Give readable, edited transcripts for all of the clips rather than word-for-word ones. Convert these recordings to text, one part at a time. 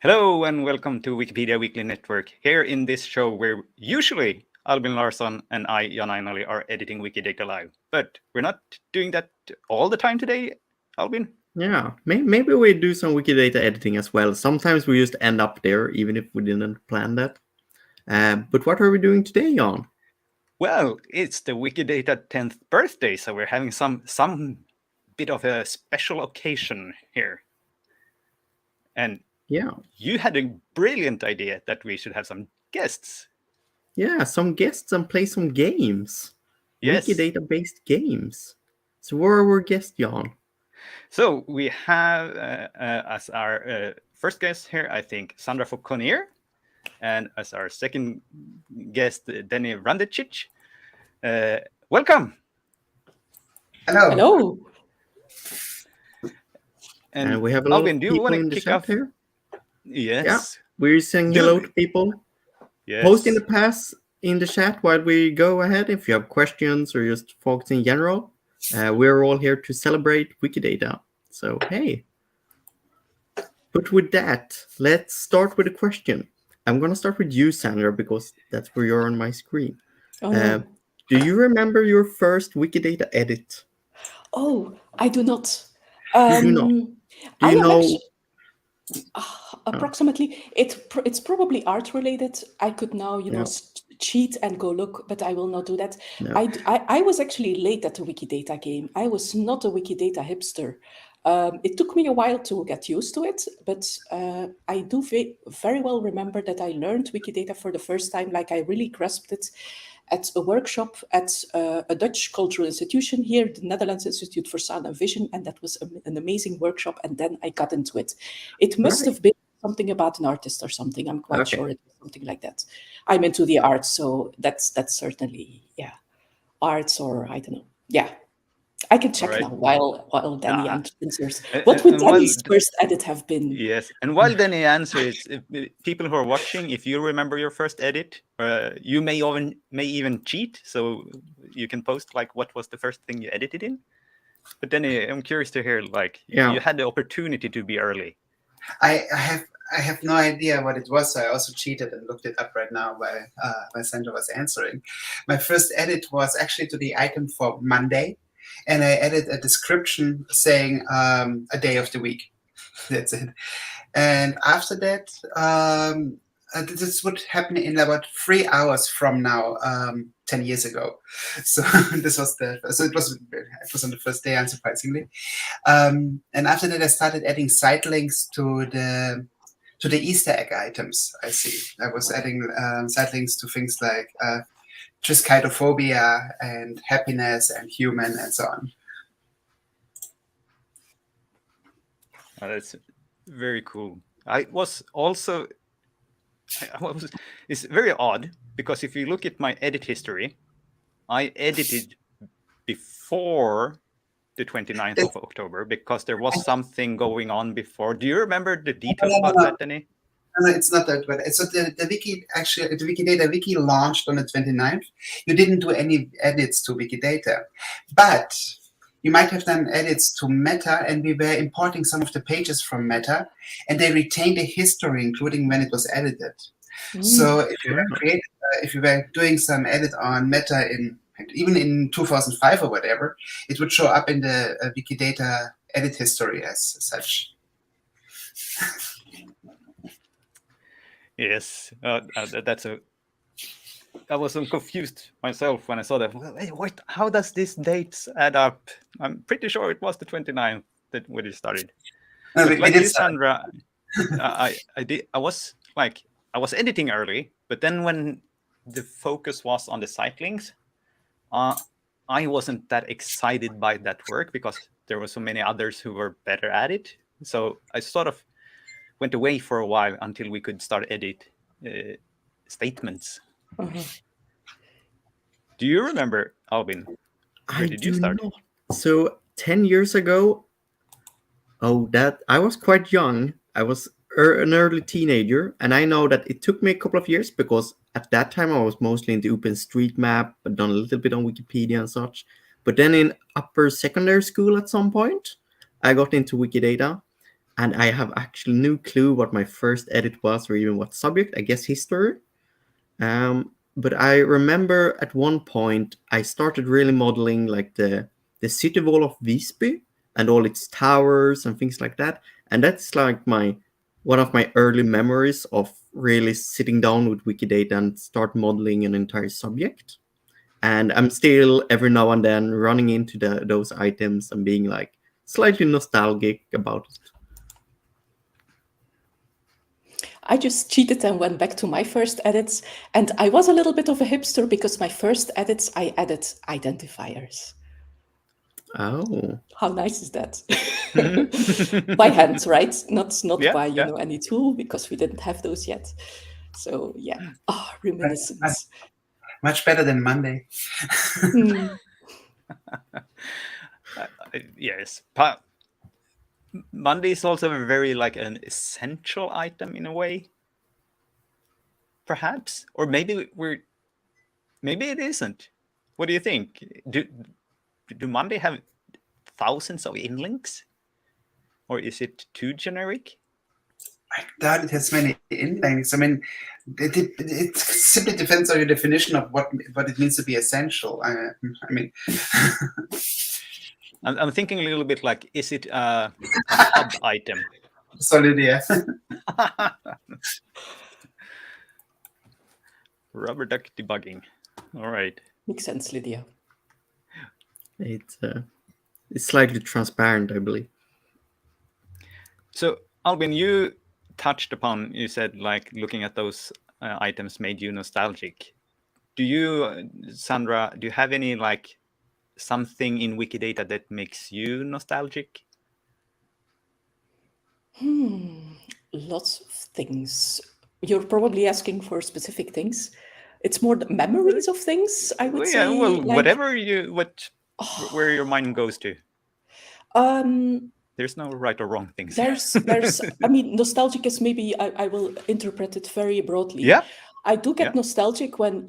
Hello and welcome to Wikipedia Weekly Network. Here in this show where usually Albin Larsson and I, Jan Ainali, are editing Wikidata live. But we're not doing that all the time today, Albin. Yeah, maybe we do some Wikidata editing as well. Sometimes we just end up there, even if we didn't plan that. But what are we doing today, Jan? Well, it's the Wikidata 10th birthday, so we're having some bit of a special occasion here. And yeah, you had a brilliant idea that we should have some guests. Yeah, some guests and play some games. Yes. Wikidata-based games. So where are our guests, Jan? So we have as our first guest here, I think, Sandra Fauconnier. And as our second guest, Denny Vrandečić. Welcome. Hello. Hello. And we have a lot Albin, of do you people want in to the kick chat off here. Yes. Yeah, we're saying hello to people. Yes. Post in the past in the chat while we go ahead if you have questions or just folks in general. We're all here to celebrate Wikidata. So, hey. But with that, let's start with a question. I'm going to start with you, Sandra, because that's where you're on my screen. Oh, no. Do you remember your first Wikidata edit? Oh, I do not. You do not. Do I you am know? actually, approximately. It's probably art related. I could now, cheat and go look, but I will not do that. No. I was actually late at the Wikidata game. I was not a Wikidata hipster. It took me a while to get used to it, but I do very well remember that I learned Wikidata for the first time, like I really grasped it at a workshop at a Dutch cultural institution here, the Netherlands Institute for Sound and Vision, and that was an amazing workshop, and then I got into it. It must have been something about an artist or something. I'm quite sure it was something like that. I'm into the arts, so that's certainly, arts or I don't know. Yeah. I can check now while Denny answers. What would Denny's first edit have been? Yes, and while Denny answers, people who are watching, if you remember your first edit, you may even cheat, so you can post like what was the first thing you edited in. But Denny, I'm curious to hear, like, you had the opportunity to be early. I have no idea what it was. So I also cheated and looked it up right now while Sandra was answering. My first edit was actually to the item for Monday. And I added a description saying a day of the week. That's it. And after that, this would happen in about 3 hours from now, 10 years ago. So it was on the first day, unsurprisingly. And after that, I started adding site links to the Easter egg items. I see. I was adding site links to things like triskaidrophobia and happiness and human and so on. Oh, that's very cool. It's very odd because if you look at my edit history, I edited before the 29th of October because there was something going on before. Do you remember the details about that, Denny? No, it's not that bad. So the wiki, actually, the Wikidata wiki launched on the 29th. You didn't do any edits to Wikidata, but you might have done edits to Meta, and we were importing some of the pages from Meta, and they retained the history, including when it was edited. So if you were doing some edit on Meta even in 2005 or whatever, it would show up in the Wikidata edit history as such. Yes, I was confused myself when I saw that. Well, hey, how does these dates add up? I'm pretty sure it was the 29th when it started. Like you, Sandra, I was editing early, but then when the focus was on the site links, I wasn't that excited by that work because there were so many others who were better at it. So I sort of went away for a while until we could start edit statements. Do you remember, Albin? Where did you start? Not. So 10 years ago, I was quite young. I was an early teenager, and I know that it took me a couple of years because at that time I was mostly into OpenStreetMap, but done a little bit on Wikipedia and such. But then in upper secondary school at some point, I got into Wikidata. and I have actually no clue what my first edit was or even what subject. I guess history. But I remember at one point I started really modeling like the city wall of Visby and all its towers and things like that. And that's like one of my early memories of really sitting down with Wikidata and start modeling an entire subject. And I'm still every now and then running into those items and being like slightly nostalgic about it. I just cheated and went back to my first edits. And I was a little bit of a hipster because my first edits, I added identifiers. Oh. How nice is that? By hand, right? Not Yeah, by yeah. any tool, because we didn't have those yet. So yeah, reminiscence. Much better than Monday. Yes. Monday is also very like an essential item in a way. Perhaps, or maybe it isn't. What do you think? Do Monday have thousands of inlinks, or is it too generic? I doubt it has many inlinks. I mean, it simply depends on your definition of what it means to be essential. I mean, I'm thinking a little bit like, is it a hub item? solid, yeah. Rubber duck debugging. All right. Makes sense, Lydia. It's slightly transparent, I believe. So, Albin, you touched upon, you said like looking at those items made you nostalgic. Do you, Sandra, do you have any like something in Wikidata that makes you nostalgic? Lots of things. You're probably asking for specific things. It's more the memories of things, I would say. Well, like, whatever where your mind goes to. There's no right or wrong things. There's I mean, nostalgic is maybe, I will interpret it very broadly. Yeah. I do get nostalgic when,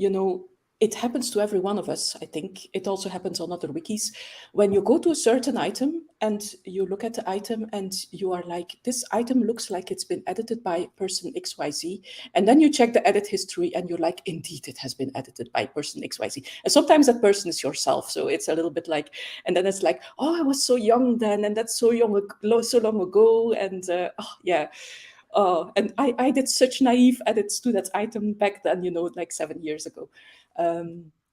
it happens to every one of us. I think it also happens on other wikis. When you go to a certain item and you look at the item and you are like, this item looks like it's been edited by person XYZ. And then you check the edit history and you're like, indeed, it has been edited by person XYZ. And sometimes that person is yourself. So it's a little bit like, and then it's like, oh, I was so young then, and that's so long ago. And yeah. And I did such naive edits to that item back then, like 7 years ago.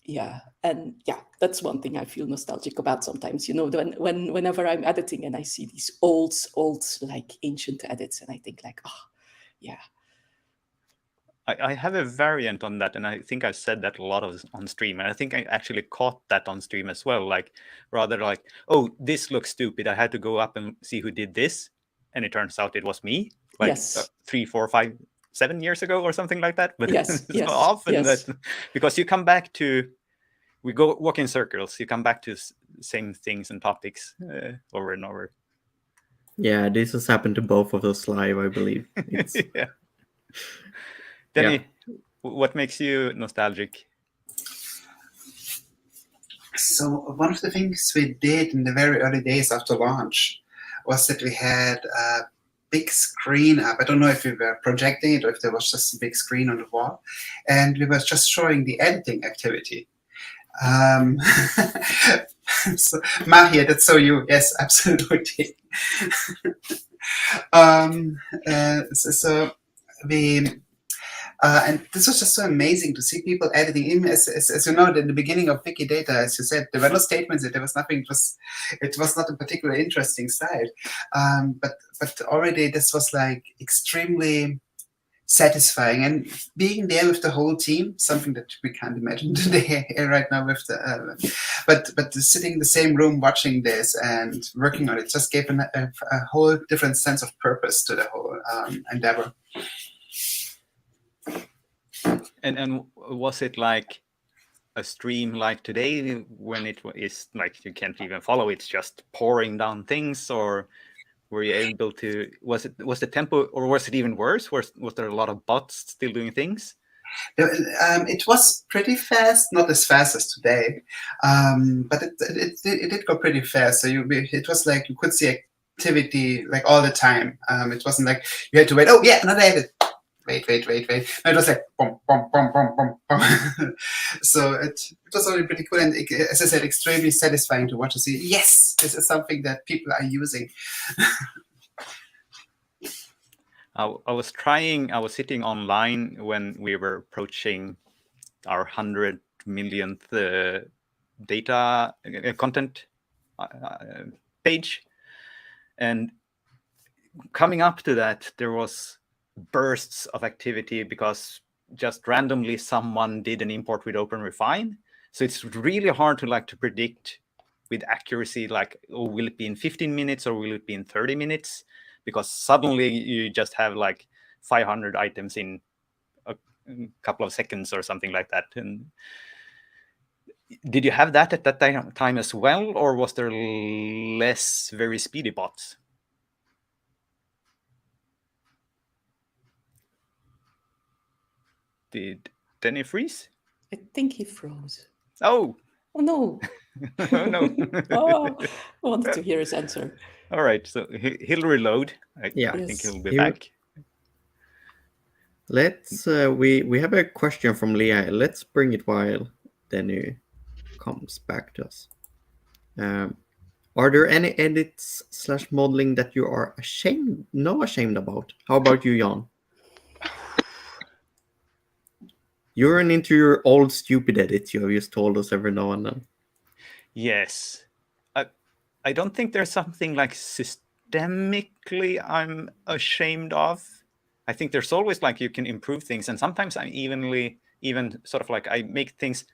Yeah, and yeah, that's one thing I feel nostalgic about sometimes, whenever I'm editing and I see these old, like ancient edits, and I think like, oh, yeah. I have a variant on that, and I think I've said that a lot on stream, and I think I actually caught that on stream as well. Like, rather like, oh, this looks stupid. I had to go up and see who did this, and it turns out it was me. Like Yes. 3, 4, 5, 7 years ago or something like that. But yes, so often that, because you come back to, we go walk in circles. You come back to same things and topics over and over. Yeah, this has happened to both of us live, I believe. Yeah. Denny, what makes you nostalgic? So one of the things we did in the very early days after launch was that we had a big screen up. I don't know if we were projecting it or if there was just a big screen on the wall, and we were just showing the editing activity. So, Mahia, that's so you. Yes, absolutely. So we. And this was just so amazing to see people editing. Even as you know, in the beginning of Wikidata, as you said, there were no statements. There was nothing. It was not a particularly interesting site. But already this was like extremely satisfying, and being there with the whole team, something that we can't imagine today right now with the. But sitting in the same room watching this and working on it just gave a whole different sense of purpose to the whole endeavor. And was it like a stream like today when it is like you can't even follow, it's just pouring down things, or were you able to, was the tempo, or was it even worse? Was there a lot of bots still doing things? It was pretty fast, not as fast as today, but it did go pretty fast. So it was like you could see activity like all the time. It wasn't like you had to wait. Oh yeah, another edit. Wait. No, it was like boom, boom, boom, boom, boom, boom. So it was already pretty cool, and as I said, extremely satisfying to watch and see. Yes, this is something that people are using. I was sitting online when we were approaching our 100 millionth data content page, and coming up to that, there was bursts of activity because just randomly someone did an import with OpenRefine. So it's really hard to predict with accuracy, like, oh, will it be in 15 minutes or will it be in 30 minutes? Because suddenly you just have like 500 items in a couple of seconds or something like that. And did you have that at that time as well, or was there less very speedy bots? Did Denny freeze? I think he froze. Oh no. Oh no. Oh, I wanted to hear his answer. All right, so he'll reload. I think he'll be back. Let's we have a question from Leah. Let's bring it while Denny comes back to us. Are there any edits / modeling that you are ashamed about? How about you, Jan? You run into your old stupid edits you have just told us every now and then. Yes. I don't think there's something like systemically I'm ashamed of. I think there's always like you can improve things, and sometimes I'm even sort of like I make things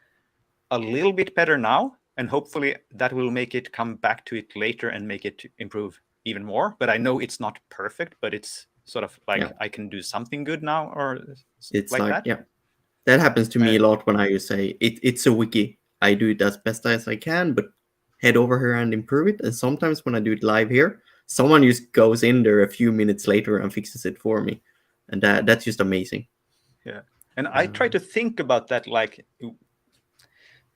a little bit better now, and hopefully that will make it come back to it later and make it improve even more. But I know it's not perfect, but it's sort of like I can do something good now, or it's like that. Yeah. That happens to me a lot when I say it's a wiki. I do it as best as I can, but head over here and improve it. And sometimes when I do it live here, someone just goes in there a few minutes later and fixes it for me. And that's just amazing. Yeah. And I try to think about that, like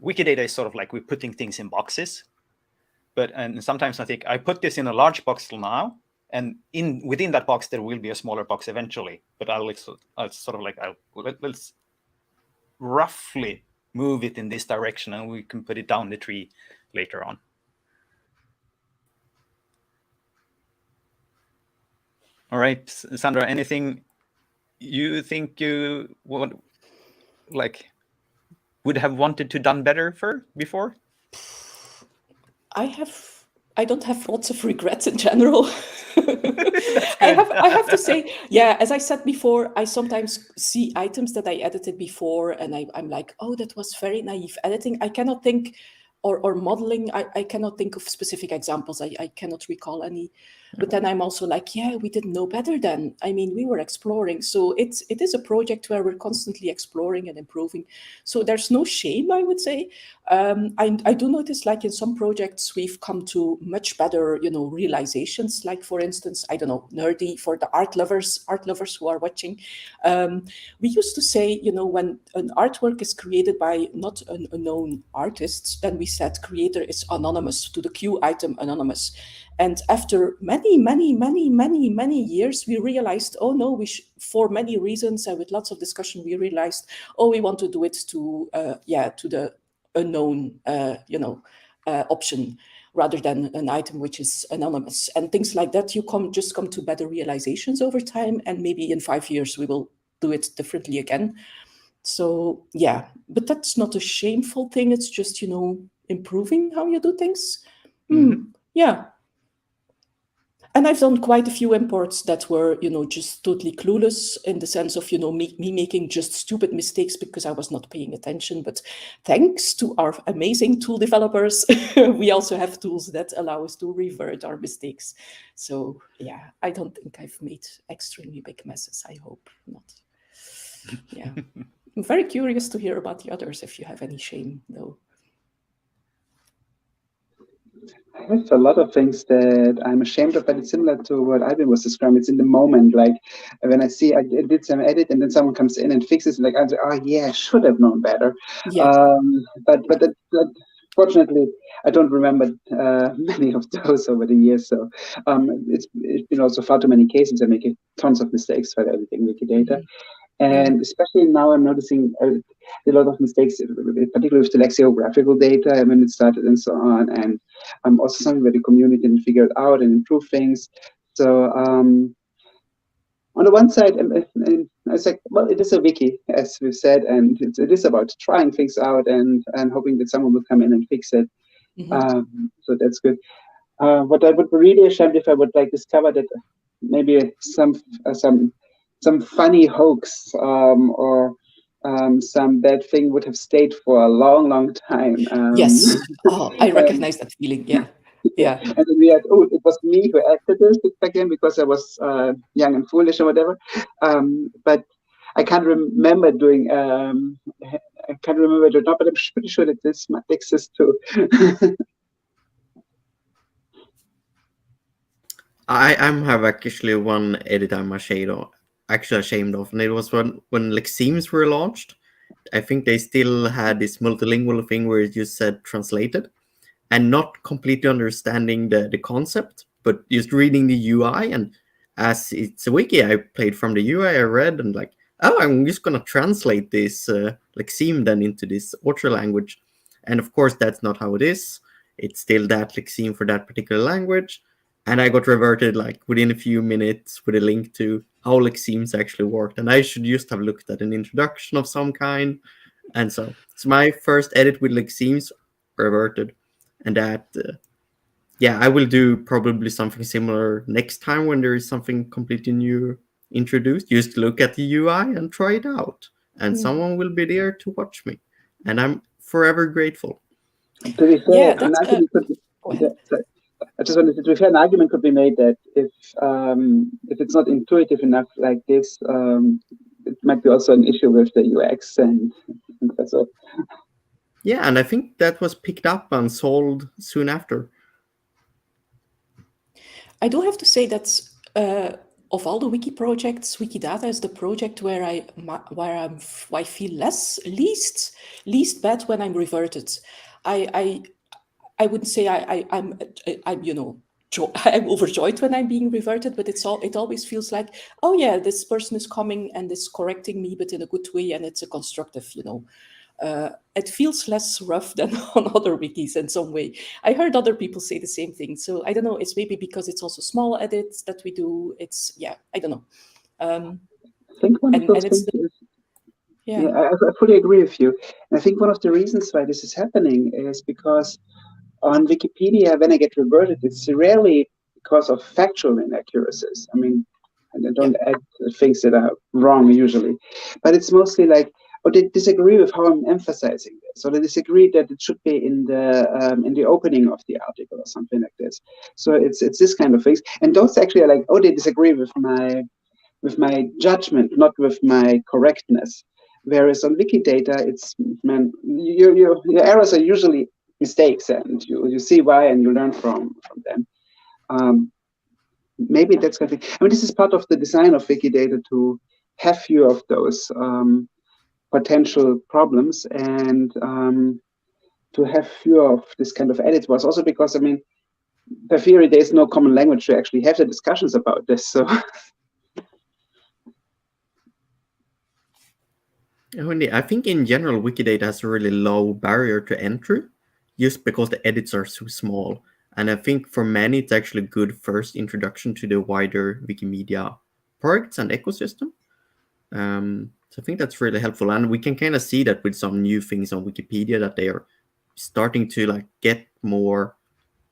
Wikidata is sort of like we're putting things in boxes. And sometimes I think I put this in a large box now, and within that box there will be a smaller box eventually. But I'll sort of like let's roughly move it in this direction, and we can put it down the tree later on. All right, Sandra, anything you think you would have wanted to done better before? I don't have lots of regrets in general. I have to say, yeah, as I said before, I sometimes see items that I edited before, and I'm like, oh, that was very naive editing. I cannot think, or modeling, I cannot think of specific examples. I cannot recall any. But then I'm also like, yeah, we didn't know better then. I mean, we were exploring. So it is a project where we're constantly exploring and improving. So there's no shame, I would say. I do notice, like in some projects, we've come to much better, realizations. Like, for instance, I don't know, nerdy for the art lovers who are watching. We used to say, when an artwork is created by not an unknown artist, then we said creator is anonymous, to the Q item anonymous. And after many years, we realized, oh no, for many reasons and with lots of discussion, we realized, oh, we want to do it to the unknown, option, rather than an item which is anonymous, and things like that. You come to better realizations over time, and maybe in 5 years we will do it differently again. So yeah, but that's not a shameful thing. It's just improving how you do things. Yeah. And I've done quite a few imports that were, just totally clueless, in the sense of, me making just stupid mistakes because I was not paying attention. But thanks to our amazing tool developers, we also have tools that allow us to revert our mistakes. So yeah, I don't think I've made extremely big messes. I hope not. Yeah. I'm very curious to hear about the others, if you have any shame, though. I have a lot of things that I'm ashamed of, but it's similar to what Ivan was describing. It's in the moment. Like when I see I did some edit and then someone comes in and fixes it, like I say, oh yeah, I should have known better. Yeah. But fortunately, I don't remember many of those over the years. So it's been also far too many cases. I make tons of mistakes for editing Wikidata. And especially now I'm noticing a lot of mistakes, particularly with the lexicographical data and when it started and so on. And also something where the community didn't figure it out and improve things. So on the one side, I was like, well, it is a wiki, as we've said, and it is about trying things out and hoping that someone will come in and fix it. So that's good. What I would be really ashamed if I would discover that maybe some funny hoax or some bad thing would have stayed for a long, long time. Yes. Oh, I recognize that feeling. Yeah. Yeah. And then we had, it was me who acted this again because I was young and foolish or whatever. But I can't remember doing. I can't remember it or not, but I'm pretty sure that this might exist too. I have actually one edit I'm ashamed of, and it was when lexemes were launched. I think they still had this multilingual thing where it just said translated, and not completely understanding the concept, but just reading the UI. And as it's a wiki, I played from the UI, I read, and like, oh, I'm just gonna translate this lexeme then into this author language. And of course, that's not how it is. It's still that lexeme for that particular language. And I got reverted like within a few minutes with a link to how lexemes actually worked. And I should just have looked at an introduction of some kind. And so it's my first edit with lexemes reverted. And that, I will do probably something similar next time when there is something completely new introduced. Just look at the UI and try it out. And someone will be there to watch me. And I'm forever grateful. To be fair, I just wanted to be fair, an argument could be made that if it's not intuitive enough like this, it might be also an issue with the UX and that's all. Yeah, and I think that was picked up and sold soon after. I do have to say that of all the wiki projects, Wikidata is the project where I feel least bad when I'm reverted. I wouldn't say I'm I'm overjoyed when I'm being reverted, but it always feels like, oh yeah, this person is coming and is correcting me, but in a good way, and it's a constructive, it feels less rough than on other wikis in some way. I heard other people say the same thing. So I don't know, it's maybe because it's also small edits that we do. I don't know. I think one of those things is, I fully agree with you. And I think one of the reasons why this is happening is because on Wikipedia, when I get reverted, it's rarely because of factual inaccuracies. I mean, and I don't add things that are wrong usually, but it's mostly like, they disagree with how I'm emphasizing this, or they disagree that it should be in the opening of the article or something like this. So it's this kind of things, and those actually are like, they disagree with my judgment, not with my correctness. Whereas on Wikidata, it's your errors are usually mistakes, and you see why and you learn from them. Maybe that's going to be. I mean, this is part of the design of Wikidata to have few of those potential problems and to have fewer of this kind of edits was also because, I mean, per theory, there's no common language to actually have the discussions about this. So. I think in general, Wikidata has a really low barrier to entry just because the edits are so small. And I think for many, it's actually a good first introduction to the wider Wikimedia projects and ecosystem. So I think that's really helpful. And we can kind of see that with some new things on Wikipedia that they are starting to get more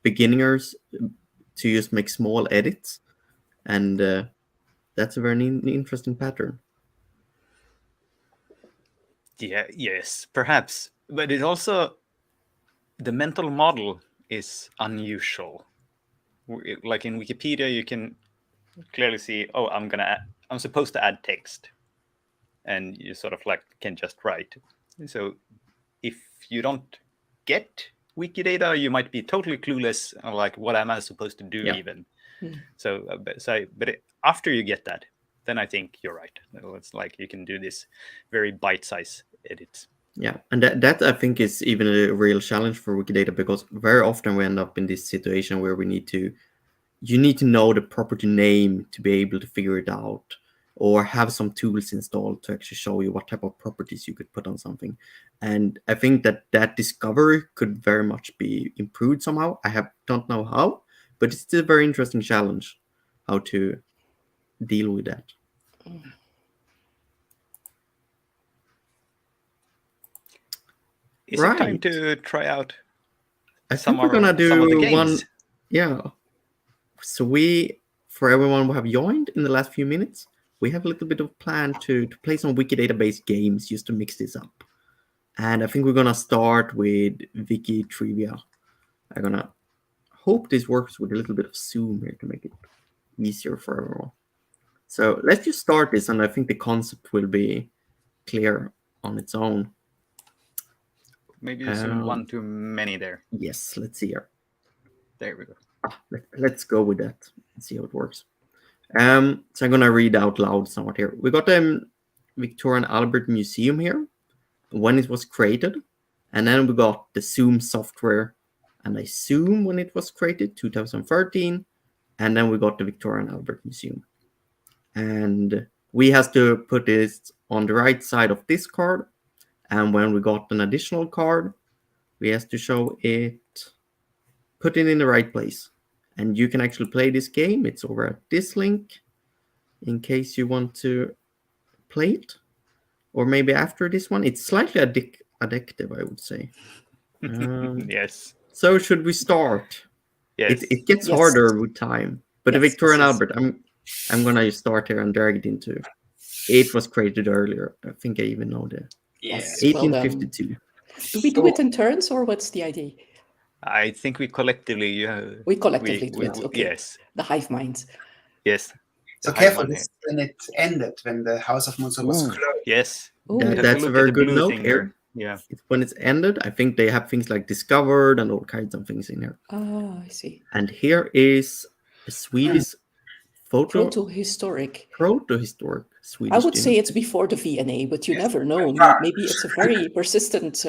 beginners to just make small edits. And that's a very interesting pattern. Yeah, yes, perhaps. But it also, the mental model is unusual. Like in Wikipedia, you can clearly see, I'm supposed to add text. And you sort of can just write. So if you don't get Wikidata, you might be totally clueless on what am I supposed to do even. So, after you get that, then I think you're right. It's like you can do this very bite-sized edits. Yeah, and that I think is even a real challenge for Wikidata, because very often we end up in this situation where you need to know the property name to be able to figure it out, or have some tools installed to actually show you what type of properties you could put on something. And I think that discovery could very much be improved somehow. Don't know how, but it's a very interesting challenge how to deal with that. Is it time to try out I think we're gonna do some of the games? one. Yeah. So for everyone who have joined in the last few minutes, we have a little bit of plan to play some Wikidata-based games just to mix this up. And I think we're gonna start with Wiki Trivia. I'm gonna hope this works with a little bit of Zoom here to make it easier for everyone. So let's just start this, and I think the concept will be clear on its own. Maybe there's one too many there. Yes, let's see here. There we go. Let's go with that and see how it works. So I'm gonna read out loud somewhat here. We got the Victoria and Albert Museum here, when it was created, and then we got the Zoom software, and I assume when it was created, 2013, and then we got the Victoria and Albert Museum. And we have to put this on the right side of this card, and when we got an additional card, we have to show it, put it in the right place. And you can actually play this game. It's over at this link in case you want to play it. Or maybe after this one. It's slightly addictive, I would say. Yes. So should we start? Yes. It gets harder with time. But the Victoria and Albert, I'm going to start here and drag it into. It was created earlier. I think I even know that. Yes. 1852. Do we do it in turns, or what's the idea? I think we collectively do it. Okay. Yes. The hive mind. Yes. So careful, this is when it ended, when the House of Munzer was closed. Yes. That's a very good note here. Yeah. When it's ended, I think they have things like discovered and all kinds of things in here. Oh, I see. And here is a Swedish photo. Protohistoric Swedish. I would say it's before the VNA, but you never know. Maybe it's a very persistent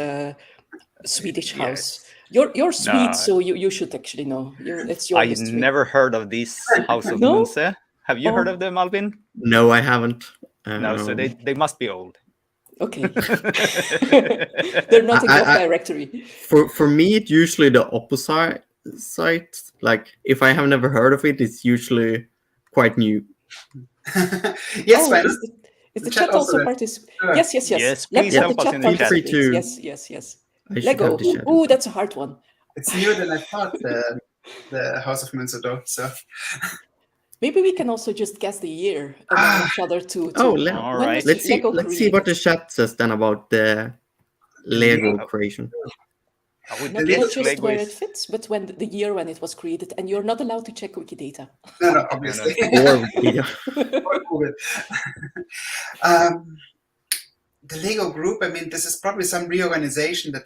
Swedish house. You're Swede, so you should actually know. It's your history. Never heard of this House of Munzer. Have you heard of them, Albin? No, I haven't. No, so they must be old. Okay. They're not in your directory. For me, it's usually the opposite side. Like, if I have never heard of it, it's usually quite new. Yes, is the chat also participating? Yes. Yes, Let's help us in the chat. Yes. Lego. Oh, that's a hard one. It's newer than I thought, the House of Munzer, though. So maybe we can also just guess the year among each other too. All right. Let's see what the chat says then about the Lego creation. Not just where it fits, but the year when it was created, and you're not allowed to check Wikidata. No, obviously. Or Wikipedia. The Lego group, I mean, this is probably some reorganization that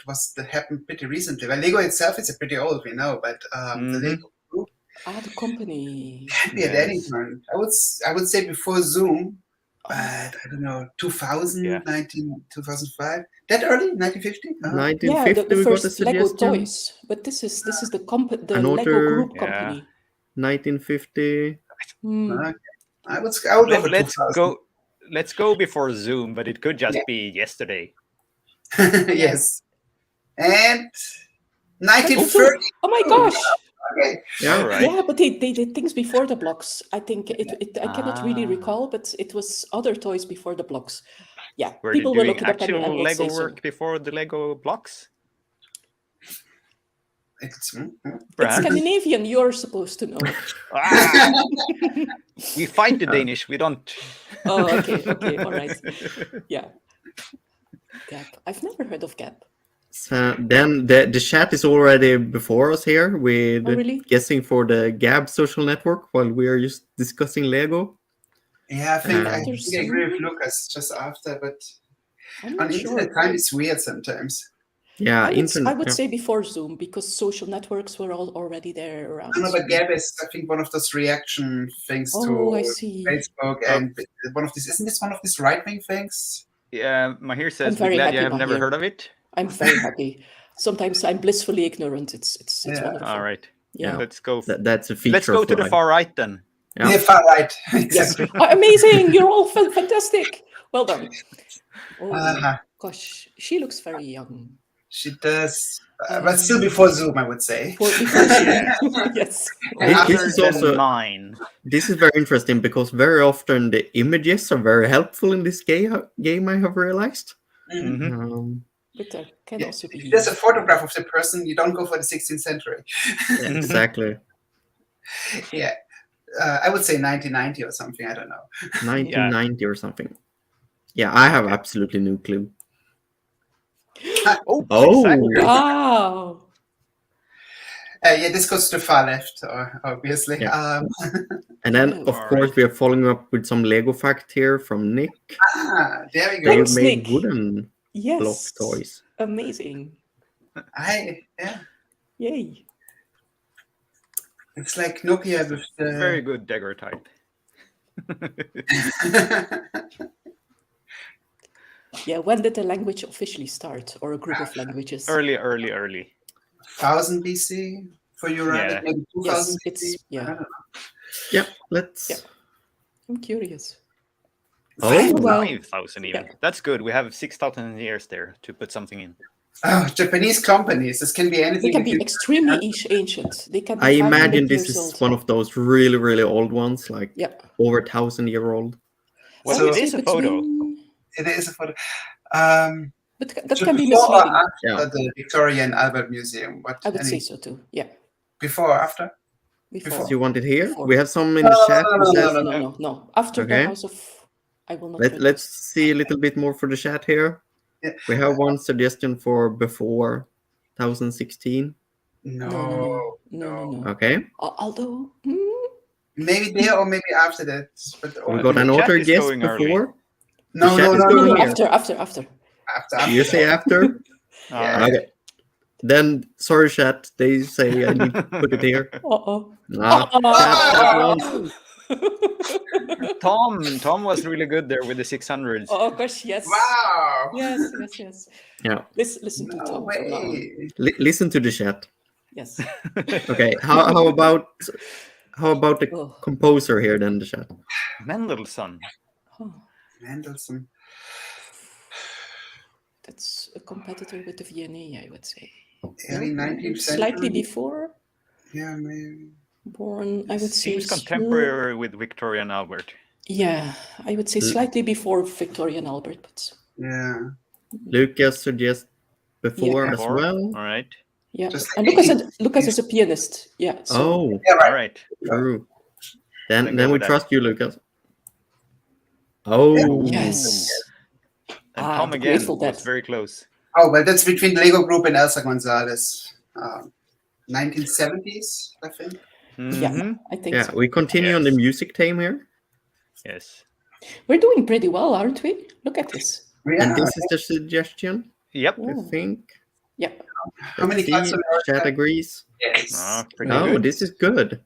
happened pretty recently. Well, Lego itself is pretty old, we know, but the Lego group. The company. Can be at any time. I would say before Zoom, but I don't know, 2000, 2005. That early, 1950? 1950, the we got a first suggestion. Lego toys, but this is the Lego group company. 1950. I would go for 2000. Let's go before Zoom, but it could just be yesterday. Yes. And 1930. Oh my gosh. Okay. Yeah, right. Yeah, but they did things before the blocks. I think I cannot really recall, but it was other toys before the blocks. Yeah, people will look it up and will Lego say work before the Lego blocks. It's Scandinavian. You're supposed to know. We fight the Danish. We don't. Oh, okay, all right. Yeah. Gap. I've never heard of Gap. So then the chat is already before us here with guessing for the Gab social network while we are just discussing Lego. Yeah, I think I agree with Lucas just after, but on internet time it's weird sometimes. Yeah, I would say before Zoom, because social networks were all already there around. No, but Gab is, I think, one of those reaction things to I see. Facebook, and one of these, isn't this one of these right-wing things? Yeah, Mahir says, very glad happy, you have never Mahir. heard of it. I'm very happy. Sometimes I'm blissfully ignorant. It's Yeah. wonderful. All right. Yeah. Let's go. That's a feature. Let's go to the far right then. Yeah. Yeah, far right. Yes. Exactly. Oh, amazing! You're all fantastic. Well done. Oh gosh, she looks very young. She does, but still before Zoom, I would say. Before Zoom. Yes. This is Older than also mine. This is very interesting because very often the images are very helpful in this game. I have realized. Mhm. But there can also be. If there's a photograph of the person, you don't go for the 16th century. Exactly. Yeah. I would say 1990 or something. I don't know. 1990 or something. Yeah, I have absolutely no clue. Oh, exactly. Wow. Yeah, this goes to the far left, obviously. Yeah. And then, of course, we are following up with some Lego fact here from Nick. There we go. They Thanks, made Nick. wooden Yes. block toys. Amazing. Yeah. Yay. It's like Nokia with the... Very good daguerreotype. Yeah, when did the language officially start, or a group of languages? Early. 1000 BC for Uralic, maybe 2000 BC. Yeah. I don't know. Yeah, let's. Yeah. I'm curious. Oh, wow. 5,000 even. Yeah. That's good. We have 6,000 years there to put something in. Oh, Japanese companies. This can be anything. They can be extremely ancient. They can be I imagine 500 this years is old. one of those really, really old ones, like Yeah. over 1,000-year-old. Well, So- it is a photo. It is a photo. But that can be Before or misleading. after the Victoria and Albert Museum? What? I would say so too. Yeah. Before or after? Before. Do you want it here? Before. We have some in the chat. Who says, No. After Okay. the House of... I will not... let's see a little bit more for the chat here. Yeah. We have one suggestion for before 2016. No. Okay. Although... Maybe there or maybe after that. But We got the an chat author is guess going early. before. no, chat no, is no, going no, here. After. After. You say after? Yeah. Okay. Then, sorry, chat. They say I need to put it here. Uh-oh. Chat, Tom was really good there with the 600s. Oh gosh, yes. Wow. Yes. Yeah. Listen to No Tom from now on. way. Listen to the chat. Yes. Okay. How about the Oh. composer here? Then the chat. Mendelssohn. Oh, Mendelssohn. that's a competitor with the Viennese, I would say. Early 19th century. Slightly before. Yeah, maybe. Born, I would say. Seems contemporary with Victoria and Albert. Yeah, I would say slightly before Victoria and Albert, but Yeah. Lucas suggests before as Before. well. All right. yeah. Just And like Lucas is a pianist. Yeah. So Oh, Yeah, All right. right. true. Then Then go we with that. trust you, Lucas. Oh, yes. And Ah, Tom the again Grateful was Dead. very close. Oh, well, that's between the Lego Group and Elsa Gonzalez. 1970s, I think. Yeah, Mhm. I think yeah. so. We continue on the Yes. music theme here, Yes. We're doing pretty well, aren't we? Look at this. Yeah. and this is the suggestion. Yep. I think. Yeah. How many Let's cuts see. on Earth Chat have- agrees. Yes. Pretty Oh, good. this is good.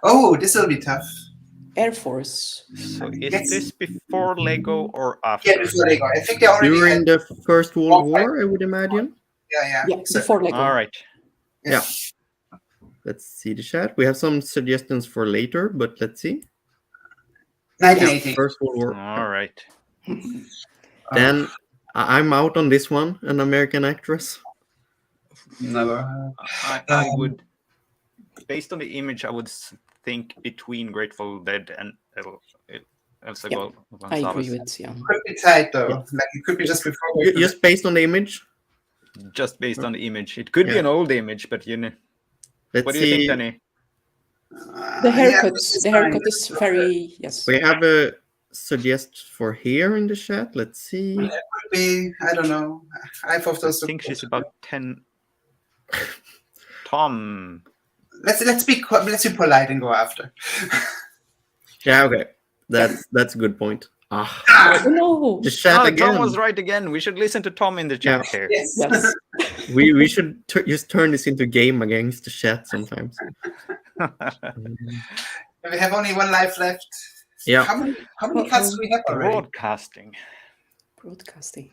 Oh, this will be tough. Air Force. So is Yes. this before Lego or after? Yeah, before Lego. I think they already During had. the First World War, I would imagine. Yeah. Yeah, So- before Lego. All right. Yeah. Let's see the chat. We have some suggestions for later, but let's see. 1918. First World War. All right. Then I'm out on this one. An American actress. Never. I would, based on the image, I would think between Grateful Dead and Elsa Yeah, I Gonzalez. agree with Could be tight though. Like it could be just before. Just based on the image. Just based on the image. It could be Yeah. an old image, but you know. Let's What do you see. think, Denny? The Yeah, haircut. it's The fine. haircut is very yes. We have a suggest for here in the chat. Let's see. Could be. I don't know. I thought I those. think she's about 10. Tom. Let's be polite and go after. Yeah, okay. That's a good point. Ah, Oh, no. the chat again. Tom was right again. We should listen to Tom in the chat here. Yes. Yes. We should just turn this into a game against the chat sometimes. We have only one life left. Yeah. How many cuts do we have already? Broadcasting. Broadcasting.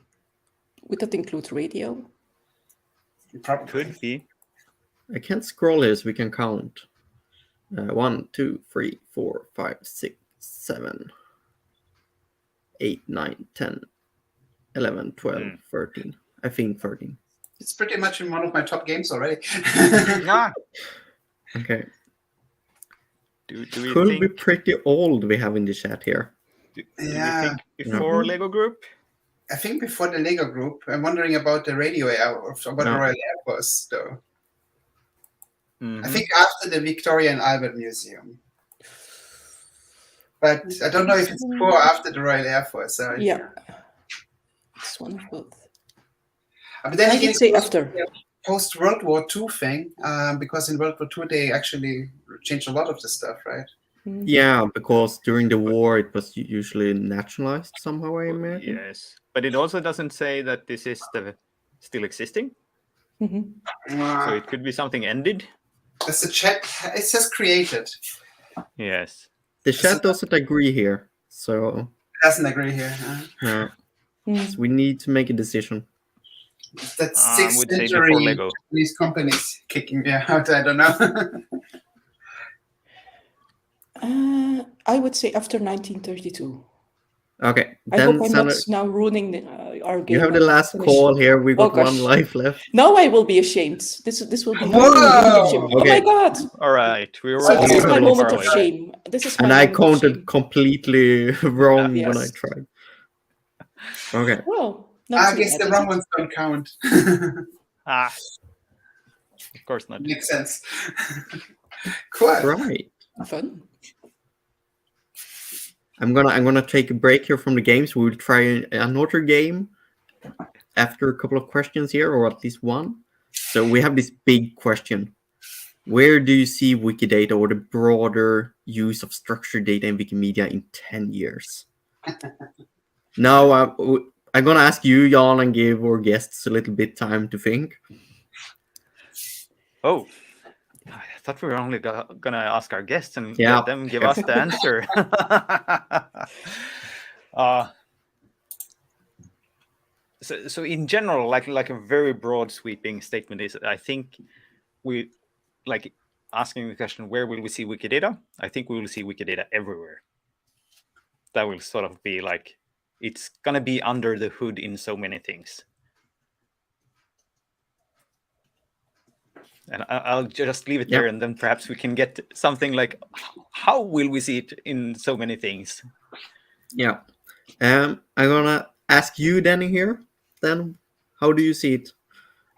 Would that include radio? Probably. Could be. I can't scroll here, so we can count. 1, 2, 3, 4, 5, 6, 7, 8, 9, 10, 11, 12, 13. I think 13. It's pretty much in one of my top games already. Okay. Do we Could think, be pretty old we have in the chat here. do we think before Lego Group? I think before the Lego Group. I'm wondering about the radio about the Royal Air Force, though. I think after the Victoria and Albert Museum. But I don't know if it's before or after the Royal Air Force. So Yeah. It's one of both. But then I again, would say after. Post World War II thing, because in World War II they actually changed a lot of the stuff, right? Yeah, because during the war it was usually nationalized somehow, I imagine. Yes, but it also doesn't say that this is still existing. So it could be something ended. That's the chat. It says created. Yes. The chat doesn't agree here, so It doesn't agree here. so we need to make a decision. That's I 6th would say century before Lego. These companies kicking me out. I don't know. I would say after 1932. Okay, I then hope I'm Sandra, not now ruining our game. you have the last call here. We got gosh. one life left. Now I will be ashamed. This will be. Whoa! Oh my God! All right, we were So this is my already moment far of away. shame. This is my And I moment of counted shame. completely wrong when I Yes. tried. Okay. Well, not I too guess bad, the is wrong it? ones don't count. Of course not. Makes sense. Cool. Right. Fun. I'm gonna take a break here from the games. We'll try another game after a couple of questions here, or at least one. So we have this big question: where do you see Wikidata or the broader use of structured data in Wikimedia in 10 years? Now I'm gonna ask you, Jan, and give our guests a little bit time to think. Oh, I thought we were only gonna ask our guests and Yeah. let them give us the answer. So in general, like a very broad sweeping statement is, I think we like asking the question, where will we see Wikidata? I think we will see Wikidata everywhere. That will sort of be like, it's gonna be under the hood in so many things. And I'll just leave it there, and then perhaps we can get something like, how will we see it in so many things? Yeah. I'm gonna ask you, Denny, here. Then, how do you see it?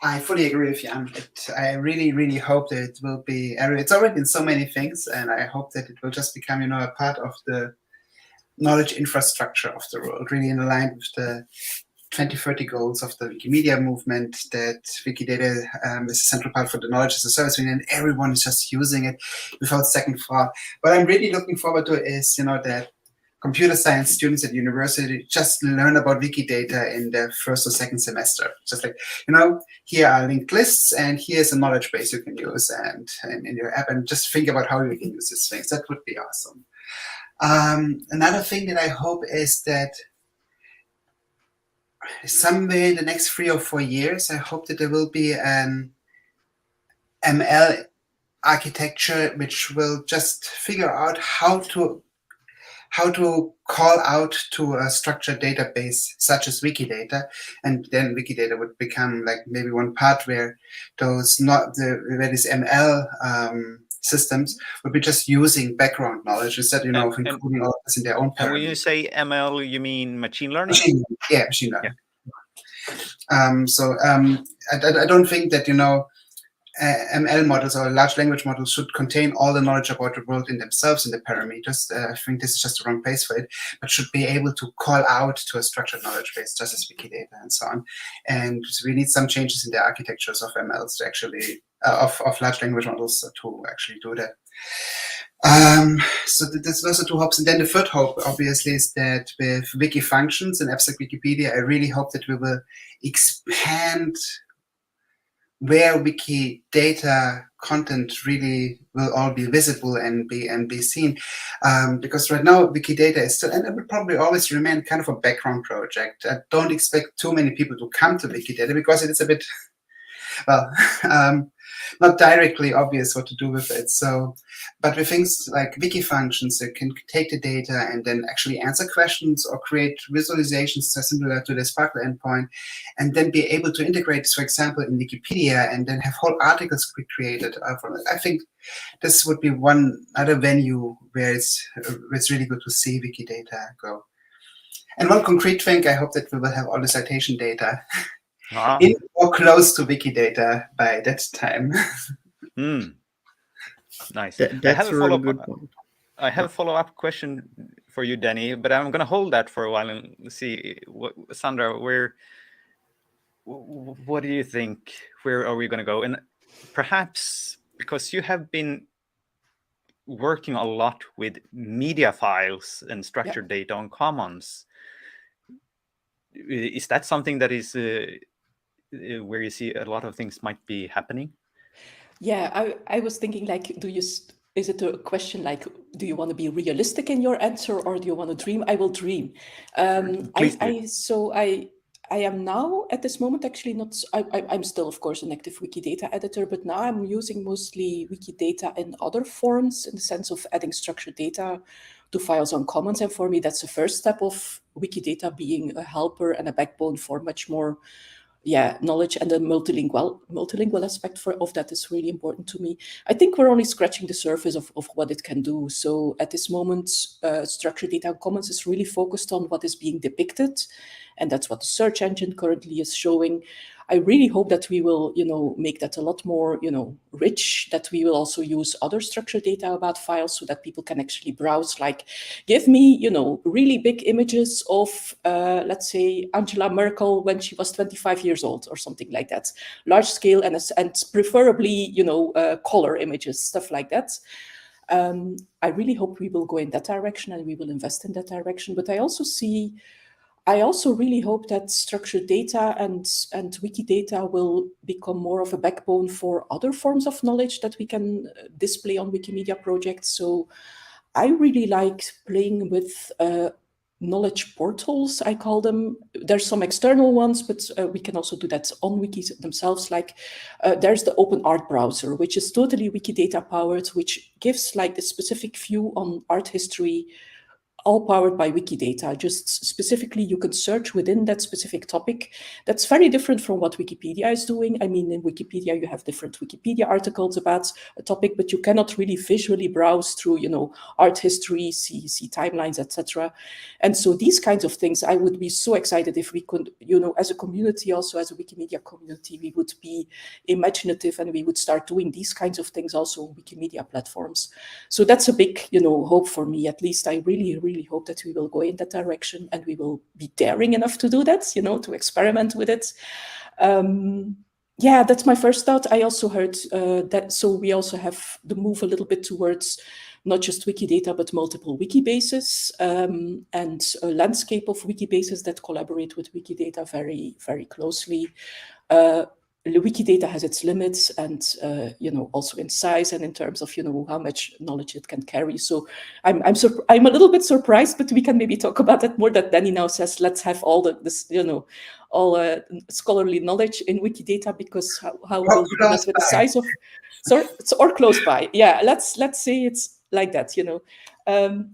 I fully agree with Jan. I really, really hope that it will be. It's already in so many things, and I hope that it will just become, a part of the knowledge infrastructure of the world, really in line with the 2030 goals of the Wikimedia movement, that Wikidata is a central part for the knowledge as a service, and everyone is just using it without second thought. What I'm really looking forward to is, that computer science students at university just learn about Wikidata in their first or second semester. Just like, here are linked lists, and here's a knowledge base you can use and in your app, and just think about how you can use these things. That would be awesome. Another thing that I hope is that somewhere in the next 3 or 4 years, I hope that there will be an ML architecture which will just figure out how to call out to a structured database such as Wikidata, and then Wikidata would become like maybe one part where these ML systems would be just using background knowledge instead, of including all this in their own parameters. And when you say ML, you mean machine learning? Machine learning. Yeah. I don't think that ML models or large language models should contain all the knowledge about the world in themselves in the parameters. I think this is just the wrong place for it, but should be able to call out to a structured knowledge base, just as Wikidata and so on. And so we need some changes in the architectures of MLs to actually, of large language models to actually do that. So there's also 2 hopes. And then the third hope, obviously, is that with wiki functions and abstract Wikipedia, I really hope that we will expand where Wikidata content really will all be visible and be seen, because right now Wikidata is still, and it will probably always remain, kind of a background project. I don't expect too many people to come to Wikidata because it is a bit, well, not directly obvious what to do with it. So, but with things like wiki functions, you can take the data and then actually answer questions or create visualizations similar to the Sparkle endpoint, and then be able to integrate this, for example, in Wikipedia, and then have whole articles created from it. I think this would be one other venue where it's really good to see Wikidata go. And one concrete thing, I hope that we will have all the citation data in or close to Wikidata by that time. Nice. That's a really good point. I have a follow-up question for you, Denny, but I'm going to hold that for a while and see, Sandra, what do you think? Where are we going to go? And perhaps because you have been working a lot with media files and structured data on Commons, is that something that is where you see a lot of things might be happening? Yeah, I was thinking, like, is it a question like, do you want to be realistic in your answer, or do you want to dream? I will dream. I am now at this moment actually not. I'm still, of course, an active Wikidata editor, but now I'm using mostly Wikidata in other forms, in the sense of adding structured data to files on Commons. And for me, that's the first step of Wikidata being a helper and a backbone for much more knowledge, and the multilingual aspect of that is really important to me. I think we're only scratching the surface of what it can do. So at this moment, structured data on Commons is really focused on what is being depicted, and that's what the search engine currently is showing. I really hope that we will, make that a lot more, rich, that we will also use other structured data about files so that people can actually browse, like, give me, really big images of, let's say, Angela Merkel when she was 25 years old or something like that. Large scale and preferably, color images, stuff like that. I really hope we will go in that direction and we will invest in that direction. But I also really hope that structured data and Wikidata will become more of a backbone for other forms of knowledge that we can display on Wikimedia projects. So I really like playing with knowledge portals, I call them. There's some external ones, but we can also do that on wikis themselves. Like there's the Open Art browser, which is totally Wikidata powered, which gives like the specific view on art history, all powered by Wikidata. Just specifically, you can search within that specific topic. That's very different from what Wikipedia is doing. I mean, in Wikipedia, you have different Wikipedia articles about a topic, but you cannot really visually browse through, art history, see timelines, etc. And so these kinds of things, I would be so excited if we could, as a community, also as a Wikimedia community, we would be imaginative and we would start doing these kinds of things also on Wikimedia platforms. So that's a big, hope for me. At least I really hope that we will go in that direction and we will be daring enough to do that, to experiment with it. That's my first thought. I also heard that, so we also have the move a little bit towards not just Wikidata, but multiple Wikibases and a landscape of Wikibases that collaborate with Wikidata very, very closely. Wikidata has its limits, and also in size and in terms of how much knowledge it can carry. So I'm a little bit surprised, but we can maybe talk about that more. That Denny now says, let's have all scholarly knowledge in Wikidata, because how will we do that with the size of, or close by? Yeah, let's say it's like that.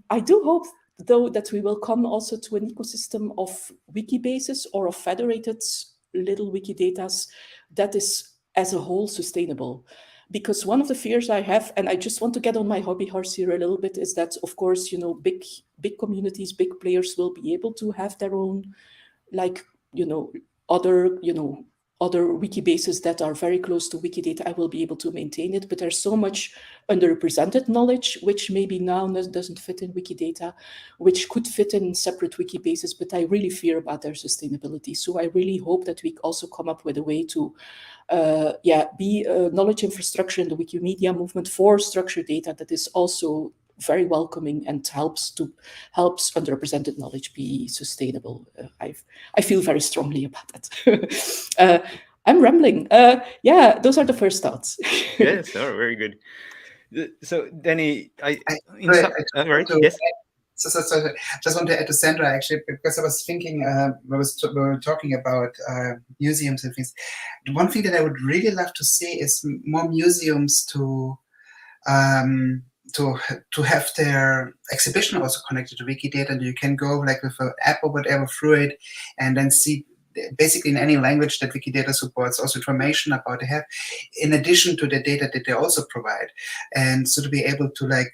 I do hope, though, that we will come also to an ecosystem of Wikibases or of federated little Wikidatas that is as a whole sustainable. Because one of the fears I have, and I just want to get on my hobby horse here a little bit, is that, of course, big communities, big players will be able to have their own, other Wikibases that are very close to Wikidata. I will be able to maintain it, but there's so much underrepresented knowledge, which maybe now doesn't fit in Wikidata, which could fit in separate Wikibases, but I really fear about their sustainability. So I really hope that we also come up with a way to be a knowledge infrastructure in the Wikimedia movement for structured data that is also very welcoming and helps underrepresented knowledge be sustainable. I feel very strongly about that. I'm rambling. Yeah, those are the first thoughts. Yes, very good. So, Denny, right? Yes. So, just want to add to Sandra, actually, because I was thinking, we were talking about museums and things. One thing that I would really love to see is more museums to have their exhibition also connected to Wikidata, and you can go like with an app or whatever through it, and then see basically in any language that Wikidata supports also information about they have, in addition to the data that they also provide, and so to be able to like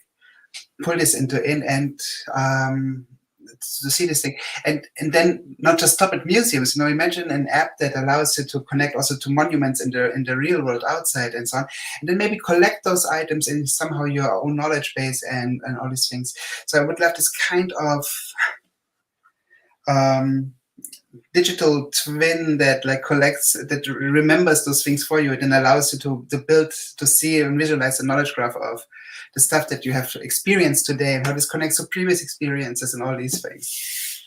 pull this and to see this thing, and then not just stop at museums. Imagine an app that allows you to connect also to monuments in the real world outside and so on, and then maybe collect those items in somehow your own knowledge base and all these things. So I would love this kind of digital twin that like collects, that remembers those things for you, and then allows you to build, to see and visualize the knowledge graph of the stuff that you have experienced today and how this connects to previous experiences and all these things.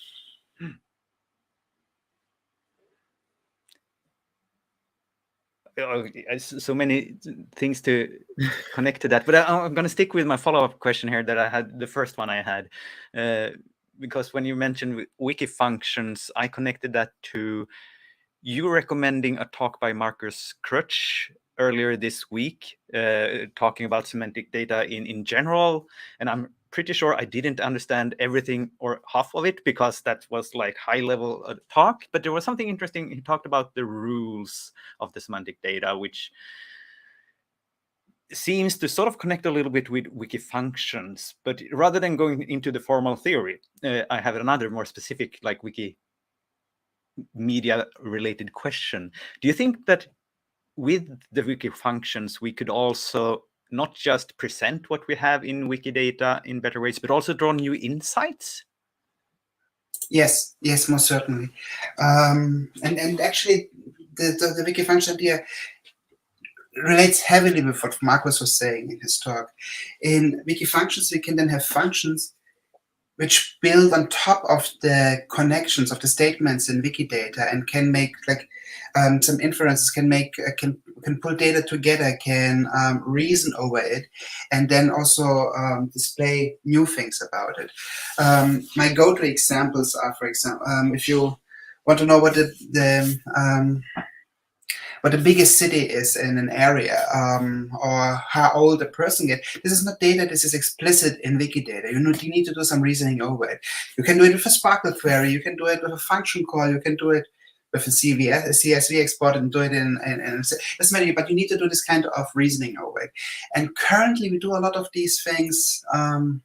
So many things to connect to that, but I'm going to stick with my follow-up question here that I had, the first one I had, because when you mentioned wiki functions, I connected that to you recommending a talk by Marcus Crutch earlier this week, talking about semantic data in general, and I'm pretty sure I didn't understand everything or half of it because that was like high level talk, but there was something interesting. He talked about the rules of the semantic data, which seems to sort of connect a little bit with wiki functions, but rather than going into the formal theory, I have another more specific like wiki media related question. Do you think that with the wiki functions, we could also not just present what we have in Wikidata in better ways, but also draw new insights? Yes, most certainly. And actually, the wiki function idea relates heavily with what Marcus was saying in his talk. In wiki functions, we can then have functions which build on top of the connections of the statements in Wikidata and can make like some inferences, can pull data together, can reason over it, and then also display new things about it. My go-to examples are, for example, if you want to know what the biggest city is in an area, or how old a person gets. This is not data, this is explicit in Wikidata. You need to do some reasoning over it. You can do it with a Sparkle query, you can do it with a function call, you can do it with a CSV export and do it in doesn't matter, but you need to do this kind of reasoning over it. And currently we do a lot of these things in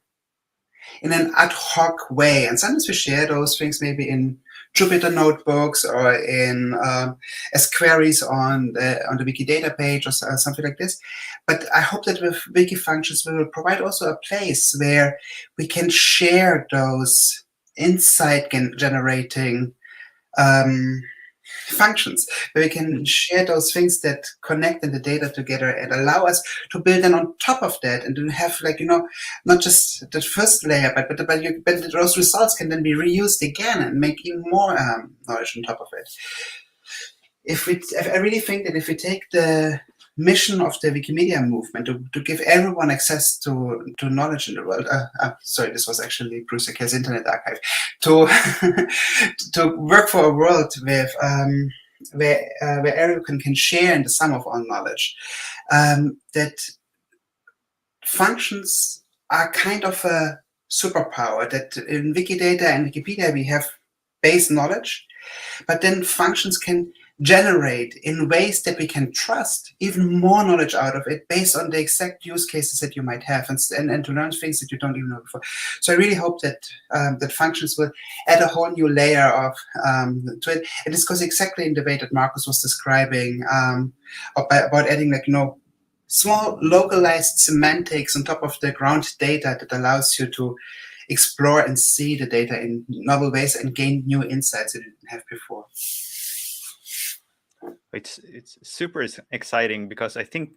an ad hoc way. And sometimes we share those things maybe in Jupyter notebooks or in as queries on the Wikidata page or something like this. But I hope that with wiki functions we will provide also a place where we can share those insight generating functions, where we can share those things that connect the data together and allow us to build then on top of that, and to have like, not just the first layer, but those results can then be reused again and make even more knowledge on top of it. I really think that if we take the mission of the Wikimedia movement to give everyone access to knowledge in the world. Sorry, this was actually Bruce Akers' Internet Archive. To work for a world with where everyone can share in the sum of all knowledge. That functions are kind of a superpower. That in Wikidata and Wikipedia we have base knowledge, but then functions can generate in ways that we can trust even more knowledge out of it based on the exact use cases that you might have, and to learn things that you don't even know before. So I really hope that that functions will add a whole new layer of to it. And this goes exactly in the way that Marcus was describing about adding like small localized semantics on top of the ground data that allows you to explore and see the data in novel ways and gain new insights that you didn't have before. It's super exciting because I think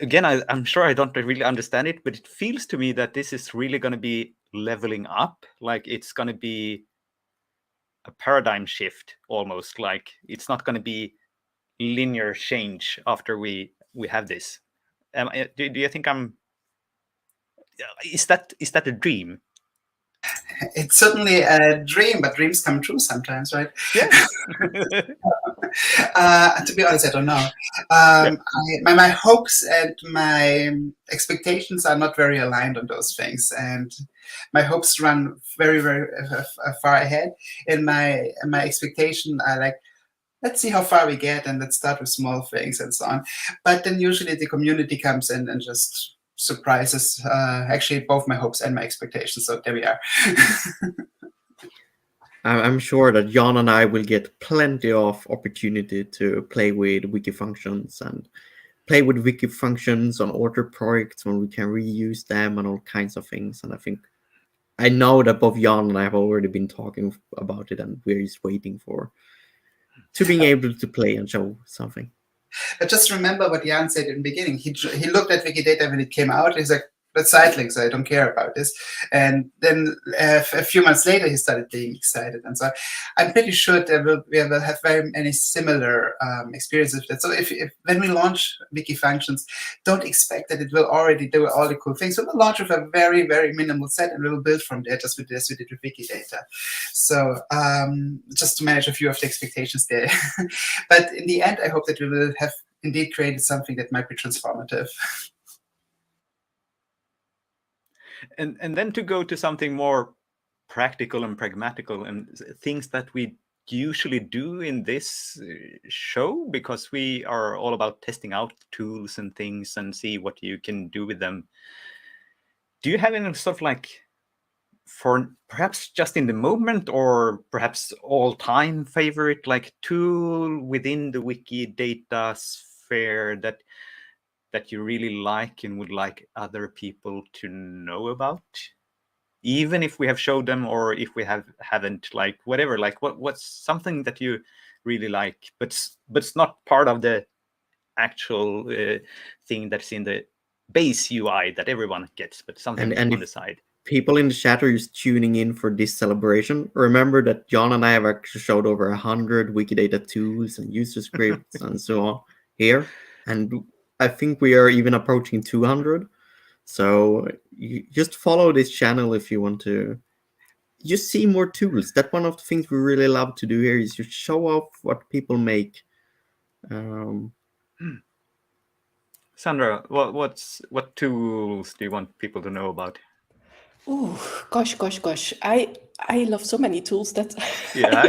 again, I'm sure I don't really understand it, but it feels to me that this is really going to be leveling up. Like it's going to be paradigm shift, almost like it's not going to be linear change after we have this. Do you think is that a dream? It's certainly a dream, but dreams come true sometimes, right? Yeah. To be honest, I don't know. My hopes and my expectations are not very aligned on those things, and my hopes run very, very far ahead. And my expectation are like, let's see how far we get, and let's start with small things and so on. But then usually the community comes in and just surprises actually both my hopes and my expectations. So there we are. I'm sure that Jan and I will get plenty of opportunity to play with wiki functions and play with wiki functions on author projects when we can reuse them and all kinds of things. And I know that both Jan and I have already been talking about it, and we're just waiting to being able to play and show something. But just remember what Jan said in the beginning. He looked at Wikidata when it came out. He's like, that's cycling, so I don't care about this. And then a few months later, he started being excited. And so I'm pretty sure that we will have very many similar experiences with that. So if when we launch wiki functions, don't expect that it will already do all the cool things. We will launch with a very, very minimal set, and we will build from there, just with this we did with Wikidata. So just to manage a few of the expectations there. But in the end, I hope that we will have indeed created something that might be transformative. And then to go to something more practical and pragmatical and things that we usually do in this show, because we are all about testing out tools and things and see what you can do with them. Do you have any sort of like, for perhaps just in the moment or perhaps all-time favorite like tool within the Wikidata sphere that you really like and would like other people to know about, even if we have showed them or if we haven't, like whatever, like what's something that you really like, but it's not part of the actual thing that's in the base UI that everyone gets, but something on the side. People in the chat are just tuning in for this celebration. Remember that Jan and I have actually showed over 100 Wikidata tools and user scripts and so on here, and I think we are even approaching 200. So you just follow this channel if you want to just see more tools. That's one of the things we really love to do here, is to show off what people make. Sandra, what tools do you want people to know about? Oh, gosh. I love so many tools that yeah,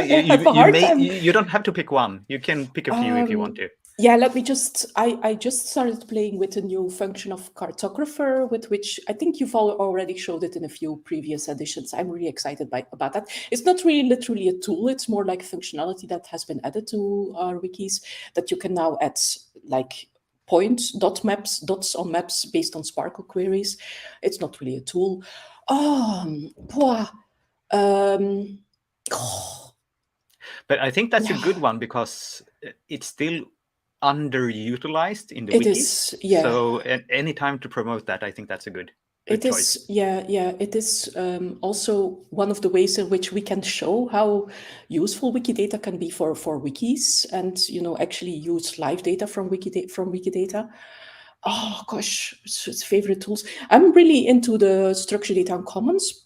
you don't have to pick one. You can pick a few if you want to. Yeah, let me just, I just started playing with a new function of cartographer, with which I think you've already showed it in a few previous editions. I'm really excited about that. It's not really literally a tool. It's more like functionality that has been added to our wikis that you can now add like dots on maps based on Sparkle queries. It's not really a tool. But I think that's a good one because it's still underutilized in the wikis. Is, yeah. So any time to promote that, I think that's a good choice. Yeah. It is also one of the ways in which we can show how useful Wikidata can be for wikis, and actually use live data from Wikidata. Oh gosh, it's favorite tools. I'm really into the structured data and commons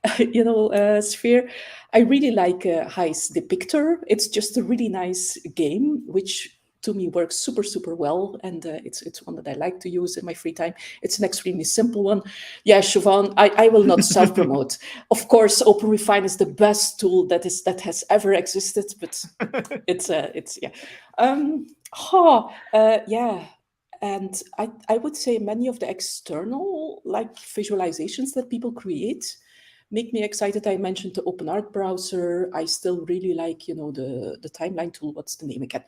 sphere. I really like Heis Depictor. It's just a really nice game, which to me works super well, and it's one that I like to use in my free time. It's an extremely simple one. Yeah, Siobhan, I will not self-promote. Of course, OpenRefine is the best tool that has ever existed, but it's yeah. Yeah. And I would say many of the external like visualizations that people create make me excited. I mentioned the OpenArt browser. I still really like, the timeline tool. What's the name again?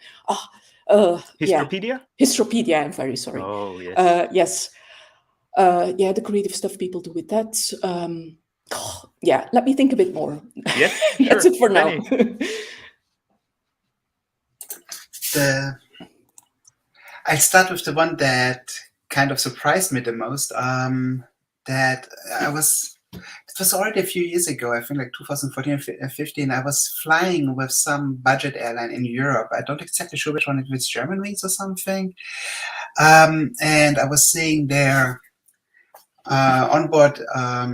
Histropedia? Yeah. Histropedia, I'm very sorry. Oh, yes. Yes. The creative stuff people do with that. Yeah, let me think a bit more. Yes, That's it for now. I'll start with the one that kind of surprised me the most. That I was it was already a few years ago, I think like 2014 and 15, I was flying with some budget airline in Europe. I don't exactly sure which one, it was Germanwings or something. And I was seeing their onboard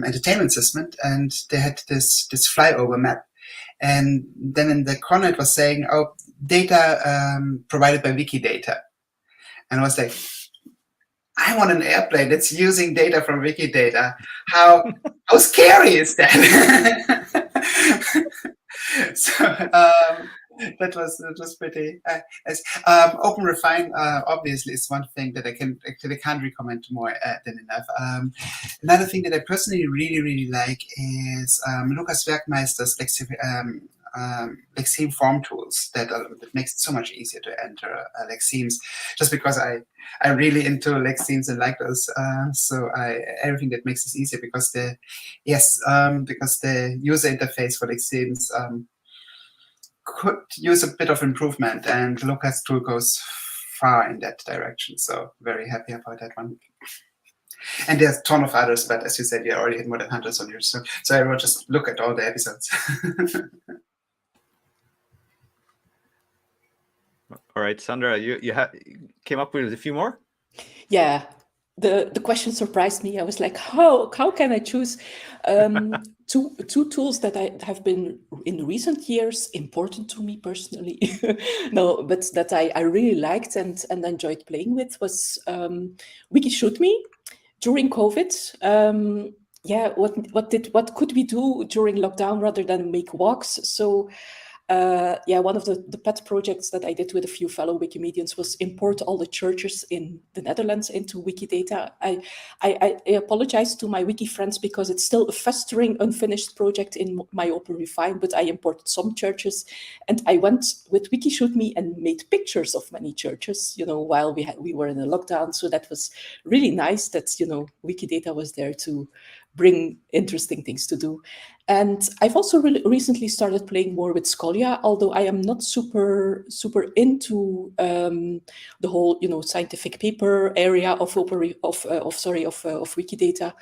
entertainment system, and they had this flyover map. And then in the corner it was saying, oh, data provided by Wikidata. And I was like, I want an airplane that's using data from Wikidata. How scary is that? So that was pretty. Open Refine obviously is one thing that I can't recommend more than enough. Another thing that I personally really like is Lukas Werkmeister's Lexeme form tools that makes it so much easier to enter Lexemes. Just because I'm really into Lexemes and like those, so everything that makes this easier, because the user interface for Lexemes could use a bit of improvement, and Lukas' tool goes far in that direction. So very happy about that one. And there's a ton of others, but as you said, you already had more than 100 on yours, so I will just look at all the episodes. All right, Sandra, you came up with a few more? Yeah, the question surprised me. I was like, how can I choose two tools that I have been in recent years important to me personally? No, but that I really liked and enjoyed playing with was Wikishootme during COVID. Yeah, what could we do during lockdown rather than make walks? So one of the pet projects that I did with a few fellow Wikimedians was import all the churches in the Netherlands into Wikidata. I apologize to my Wiki friends because it's still a festering, unfinished project in my Open Refine, but I imported some churches, and I went with Wikishootme and made pictures of many churches, while we were in a lockdown. So that was really nice that, Wikidata was there to bring interesting things to do. And I've also recently started playing more with Scholia, although I am not super into the whole scientific paper area of Wikidata.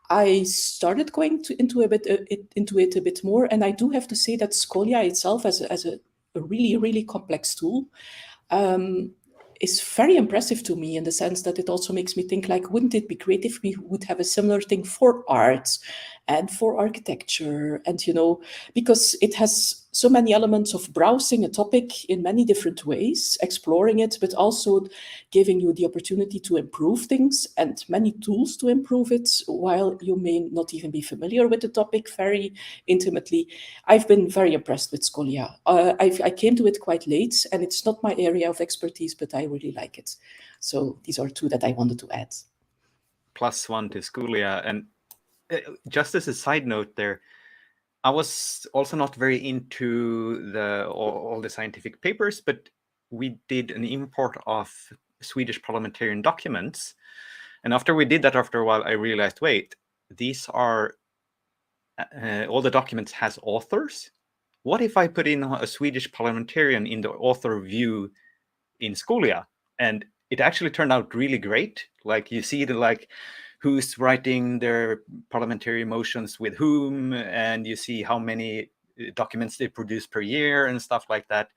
I started going into it a bit more, and I do have to say that Scholia itself, as a really complex tool, is very impressive to me, in the sense that it also makes me think, like, wouldn't it be great if we would have a similar thing for art and for architecture, and because it has so many elements of browsing a topic in many different ways, exploring it, but also giving you the opportunity to improve things and many tools to improve it, while you may not even be familiar with the topic very intimately. I've been very impressed with Scholia. I came to it quite late, and it's not my area of expertise, but I really like it. So these are two that I wanted to add. +1 to Scholia. And just as a side note there, I was also not very into all the scientific papers, but we did an import of Swedish parliamentarian documents. And after we did that, after a while, I realized, wait, these are, all the documents has authors. What if I put in a Swedish parliamentarian in the author view in Scholia? And it actually turned out really great. Like, you see who's writing their parliamentary motions with whom, and you see how many documents they produce per year and stuff like that.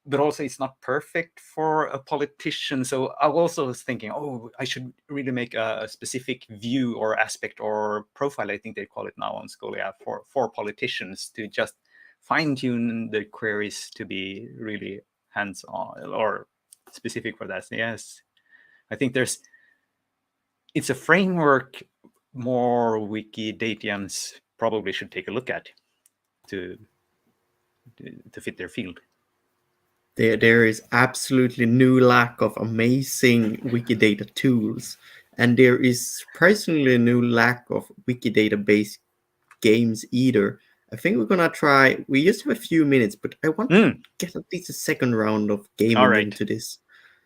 But also, it's not perfect for a politician. So I also was thinking, oh, I should really make a specific view or aspect or profile, I think they call it now on Scholia, for politicians, to just fine-tune the queries to be really hands-on or specific for that. Yes, I think it's a framework more Wikidatians probably should take a look at to fit their field. There is absolutely no lack of amazing Wikidata tools, and there is surprisingly no lack of Wikidata-based games either. I think we're gonna try. We just have a few minutes, but I want to get at least a second round of gaming into this.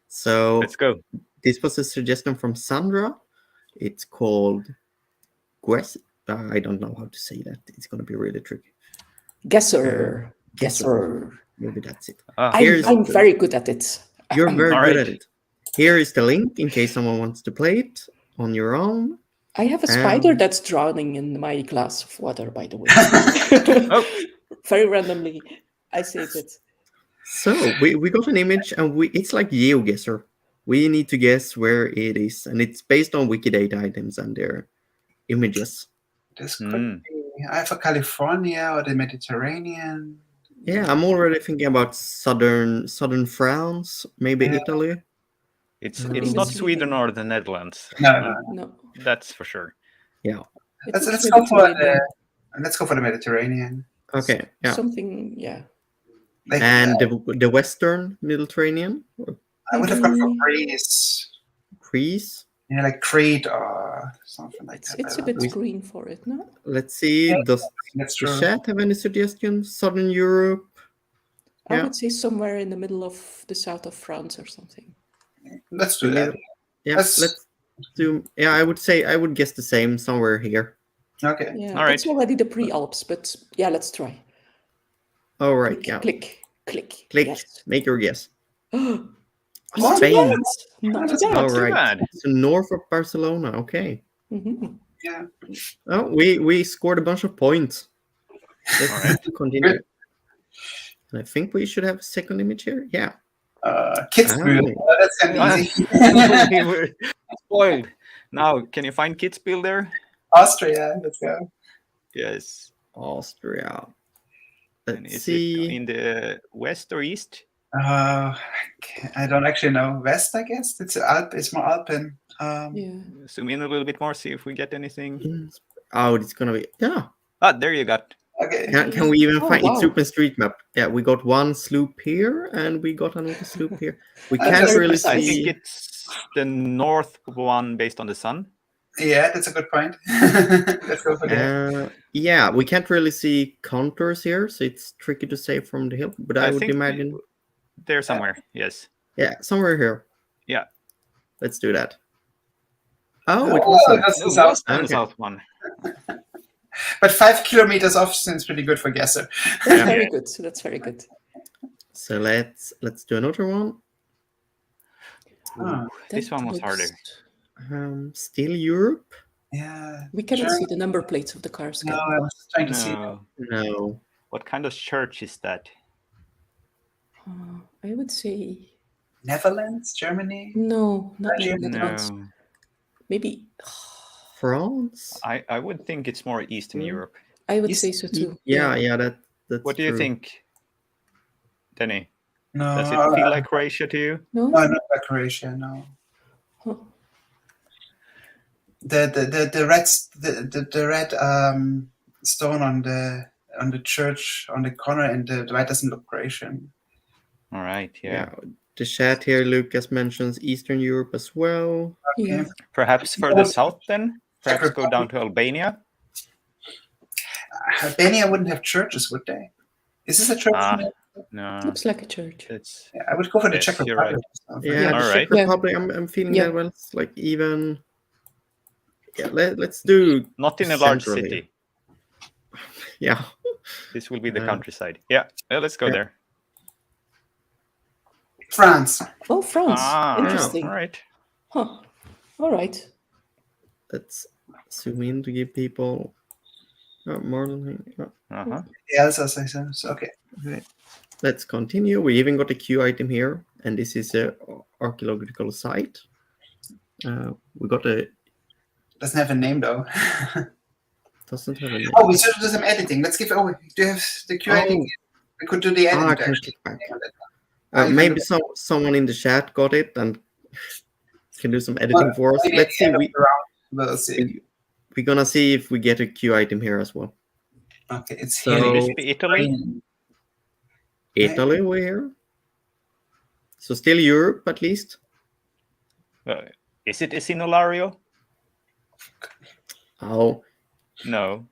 So let's go. This was a suggestion from Sandra. It's called Guess. I don't know how to say that. It's gonna be really tricky. Guesser. Maybe that's it. I'm very good at it. You're very good at it. Here is the link in case someone wants to play it on your own. I have a spider that's drowning in my glass of water, by the way. Very randomly, I saved it. So we got an image, and it's like GeoGuessr. We need to guess where it is, and it's based on Wikidata items and their images. This could be either California or the Mediterranean. Yeah, I'm already thinking about southern France, maybe Italy. It's not Sweden or the Netherlands. No. That's for sure. Yeah. Let's go for the Mediterranean. Okay. Yeah. Something. Yeah. Like, and the Western Mediterranean. I would have gone for Greece. Greece. Yeah, like Crete or something like that. It's a bit green for it, no? Let's see. Does the chat have any suggestions? Southern Europe? I would say somewhere in the middle of the south of France or something. Let's do that. Yeah, let's do. Yeah, I would guess the same, somewhere here. Okay. Yeah, all right. It's already the pre-Alps, but yeah, let's try. All right. Click, yeah. Click. Yes. Make your guess. Spain. Not All too right. bad. So north of Barcelona. Okay. Mm-hmm. Yeah. Oh, we scored a bunch of points. Let's continue. And I think we should have a second image here. Yeah. Kitzbühel. That's kind of easy. We were spoiled. Now, can you find Kitzbühel there? Austria. Let's go. Yes. Austria. And Let's is see. it in the west or east? I don't actually know. West, I guess. It's more Alpine. Zoom in a little bit more, see if we get anything. Oh, it's gonna be There you got. Okay. Can we even find wow. it's OpenStreetMap? Yeah, we got one sloop here and we got another sloop here. We can't really see. I think it's the north one based on the sun. Yeah, that's a good point. Let's go for that. Yeah, we can't really see contours here, so it's tricky to say from the hill. But I would think imagine they're somewhere. Yes. Yeah, somewhere here. Yeah. Let's do that. Oh, it wasn't. That's the south. The south one. But 5 kilometers off seems pretty good for guesser. That's very good. That's very good. So let's do another one. This one was harder. Still Europe? Yeah. We cannot see the number plates of the cars. No, I was trying to see. No. What kind of church is that? I would say Netherlands, Germany. No, not Belgium? Netherlands. Maybe France. I would think it's more Eastern Europe. I would say so too. Yeah, that's What do you true. think, Denny? No. Does it feel like Croatia to you? No, not like Croatia. No. Huh. The red stone on the church on the corner and the white doesn't look Croatian. All right. Yeah. The chat here, Lucas mentions Eastern Europe as well. Yeah. Perhaps further south then. Perhaps go down to Albania. Albania wouldn't have churches, would they? Is this a church? No. Looks like a church. Yeah, I would go for the Czech you're Republic. Yeah, All the right. Czech Republic. I'm feeling that well. It's like even. Yeah, let's do. Not in a large centrally. city. Yeah. This will be the countryside. Yeah. Let's go there. France. Oh, France. Interesting. All right. Huh. All right. Let's zoom in to give people more than. Yes, as I said. Okay. Okay. Let's continue. We even got a Q item here, and this is a archaeological site. We got a. Doesn't have a name though. Doesn't have a name. Oh, we should do some editing. Let's give. Oh, do you have the Q item? We could do the editing. I can click back. Maybe someone in the chat got it and can do some editing for us. Let's see. We'll see. We're gonna see if we get a Q item here as well. Okay, it's So- here. Will this be Italy? Italy, we're here. So still Europe, at least. Is it Esinolario? Oh No.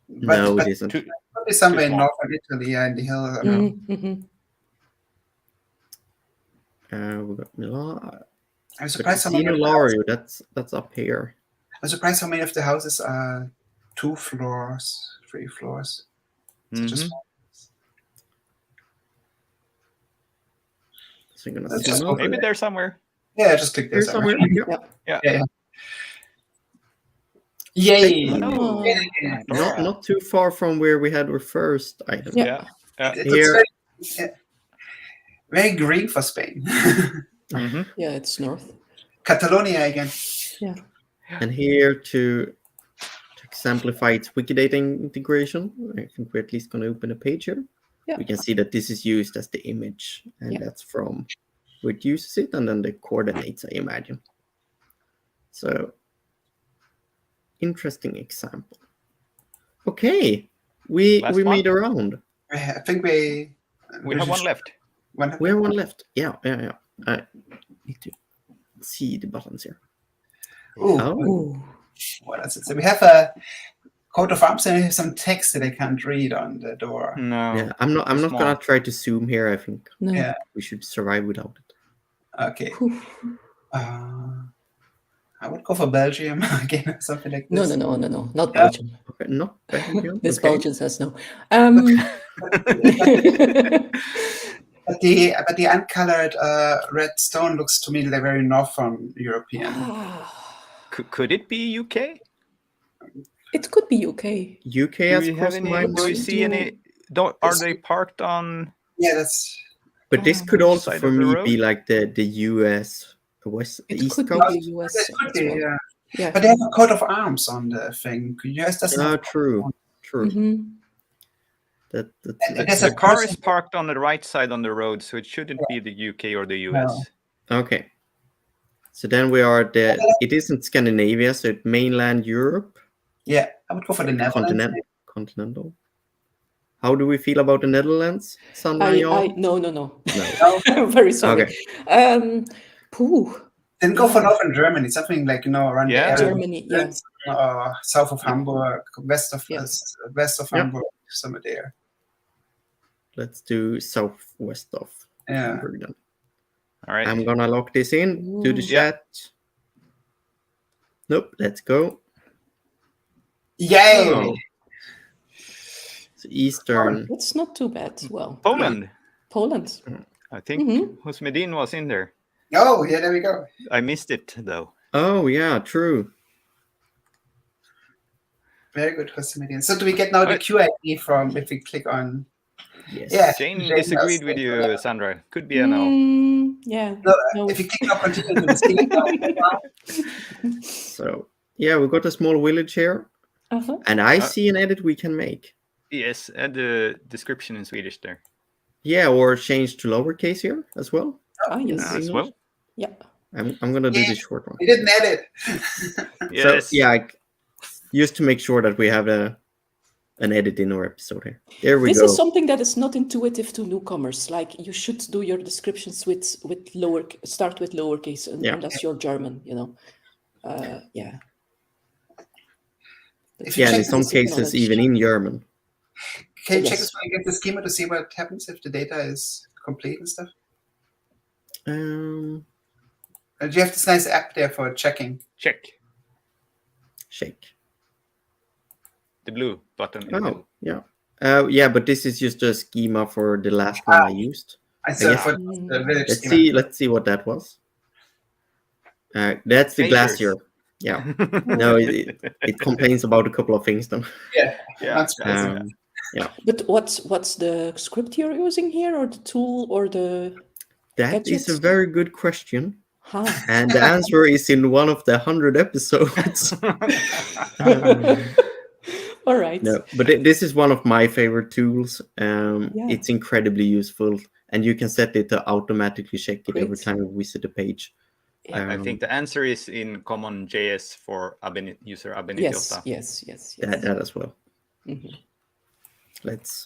no, But it isn't. probably somewhere in small. northern Italy, in the hill. Mm-hmm. We got Milan. I'm surprised how Casino many. Lario, that's up here. I'm surprised how many of the houses are 2 floors, 3 floors. So just So you're gonna That's zoom just out. Maybe they're somewhere. just click there Here somewhere. Yeah. Yeah. Yeah. Yay! Oh. Not too far from where we had our first item. Yeah. It looks very green for Spain. Yeah, it's north. Catalonia again. Yeah. And here to exemplify its Wikidata integration, I think we're at least going to open a page here. Yeah. We can see that this is used as the image, and that's from where it uses it, and then the coordinates, I imagine. So, interesting example. Okay, we made a round. I think we have one left. We have one left. Yeah. I need to see the buttons here. Ooh. What else? So we have a coat of arms and some text that I can't read on the door. No. Yeah, I'm not gonna try to zoom here. I think we should survive without it. Okay. I would go for Belgium again or something like this. No, not Belgium. Okay, not Belgium. This okay. Belgian says no. But the uncolored red stone looks to me like very Northern European. Could it be UK? It could be UK. UK has crossed my mind. Do we see any? Are they parked on? Yeah, that's. But this could also, for me, be like the US East could Coast. be the US. It could be, well. Yeah. But they have a coat of arms on the thing. US doesn't. Oh, true. Mm-hmm. The car is parked on the right side on the road, so it shouldn't be the UK or the US. No. Okay. So then we are it isn't Scandinavia, so it's mainland Europe. Yeah, I would go for the Netherlands. Continental. How do we feel about the Netherlands, Sandra? No. I'm very sorry. Okay. Then go for Northern Germany, something like around the area. Germany, south of Hamburg, west of Hamburg, somewhere there. Let's do southwest of Hamburg then. All right. I'm gonna lock this in to the chat. Nope, let's go. Yay! Oh. It's Eastern. It's not too bad. Well, Poland. I think Husmedin was in there. Oh, yeah, there we go. I missed it though. Oh yeah, true. Very good, Husmedin. So do we get now the QID from if we click on? Yes. Yeah. Jane disagreed with you, Sandra. Could be a no. Yeah. No. If you click on continue to the So yeah, we got a small village here, and I see an edit we can make. Yes, add the description in Swedish there. Yeah, or change to lowercase here as well. Yes. As well. Yeah. I'm gonna do the short one. We didn't edit. Yes. So yeah, just to make sure that we have an edit in our episode here. There we go. This is something that is not intuitive to newcomers. Like you should do your descriptions start with lowercase, and that's your German. Yeah. Yeah, and in some cases even in German. Can you check this when you get the schema to see what happens if the data is complete and stuff? Do you have this nice app there for checking? Shake. The blue button. Yeah. Yeah, but this is just a schema for the last one I used. I saw for the village Let's see what that was. That's the glacier. Yeah. No, it complains about a couple of things then. Yeah. Yeah. But what's the script you're using here, or the tool, or the? That gadgets? is a very good question. And the answer is in one of the 100 episodes. All right. No, but this is one of my favorite tools. It's incredibly useful, and you can set it to automatically check it every time you visit a page. I think the answer is in common JS for user Abenidiota. Yes. That as well. Mm-hmm. Let's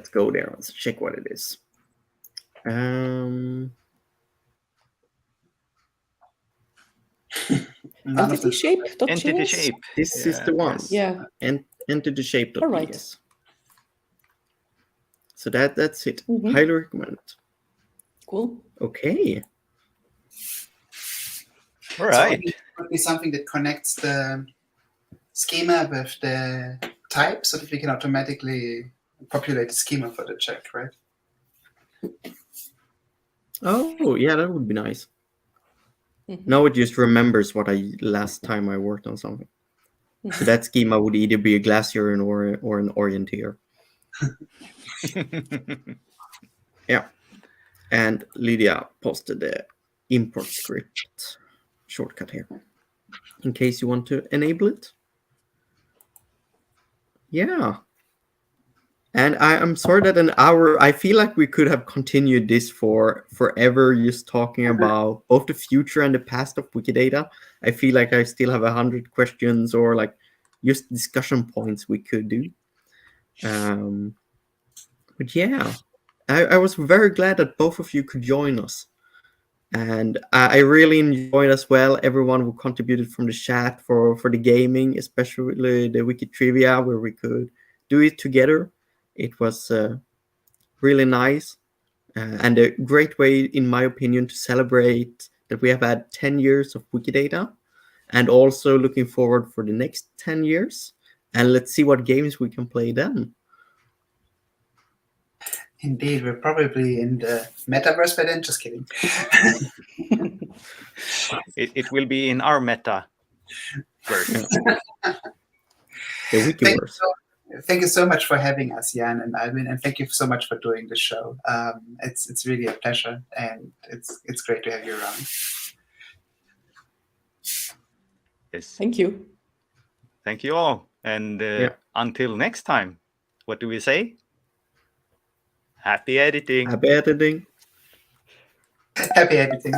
go there. Let's check what it is. Entity shape. Entity shape. This is the one. Yeah. And entity shape. All right. So that's it. Highly recommend it. Cool. Okay. All right. So it could be something that connects the schema with the type so that we can automatically populate the schema for the check, right? Oh, yeah, that would be nice. Now it just remembers what last time I worked on something. So that schema would either be a glacier or an orienteer. Yeah. And Lydia posted the import script shortcut here in case you want to enable it. Yeah. And I'm sorry that an hour, I feel like we could have continued this for forever, just talking about both the future and the past of Wikidata. I feel like I still have 100 questions or like just discussion points we could do. But yeah, I was very glad that both of you could join us. And I really enjoyed as well everyone who contributed from the chat for the gaming, especially the Wiki Trivia, where we could do it together. It was really nice and a great way, in my opinion, to celebrate that we have had 10 years of Wikidata, and also looking forward for the next 10 years. And let's see what games we can play then. Indeed, we're probably in the metaverse by then. Just kidding. It will be in our meta verse. The Wikiverse. Thank you so much for having us, Jan and Alvin, and thank you so much for doing the show. It's really a pleasure, and it's great to have you around. Yes. Thank you. Thank you all. And until next time, what do we say? Happy editing. Happy editing. Happy editing.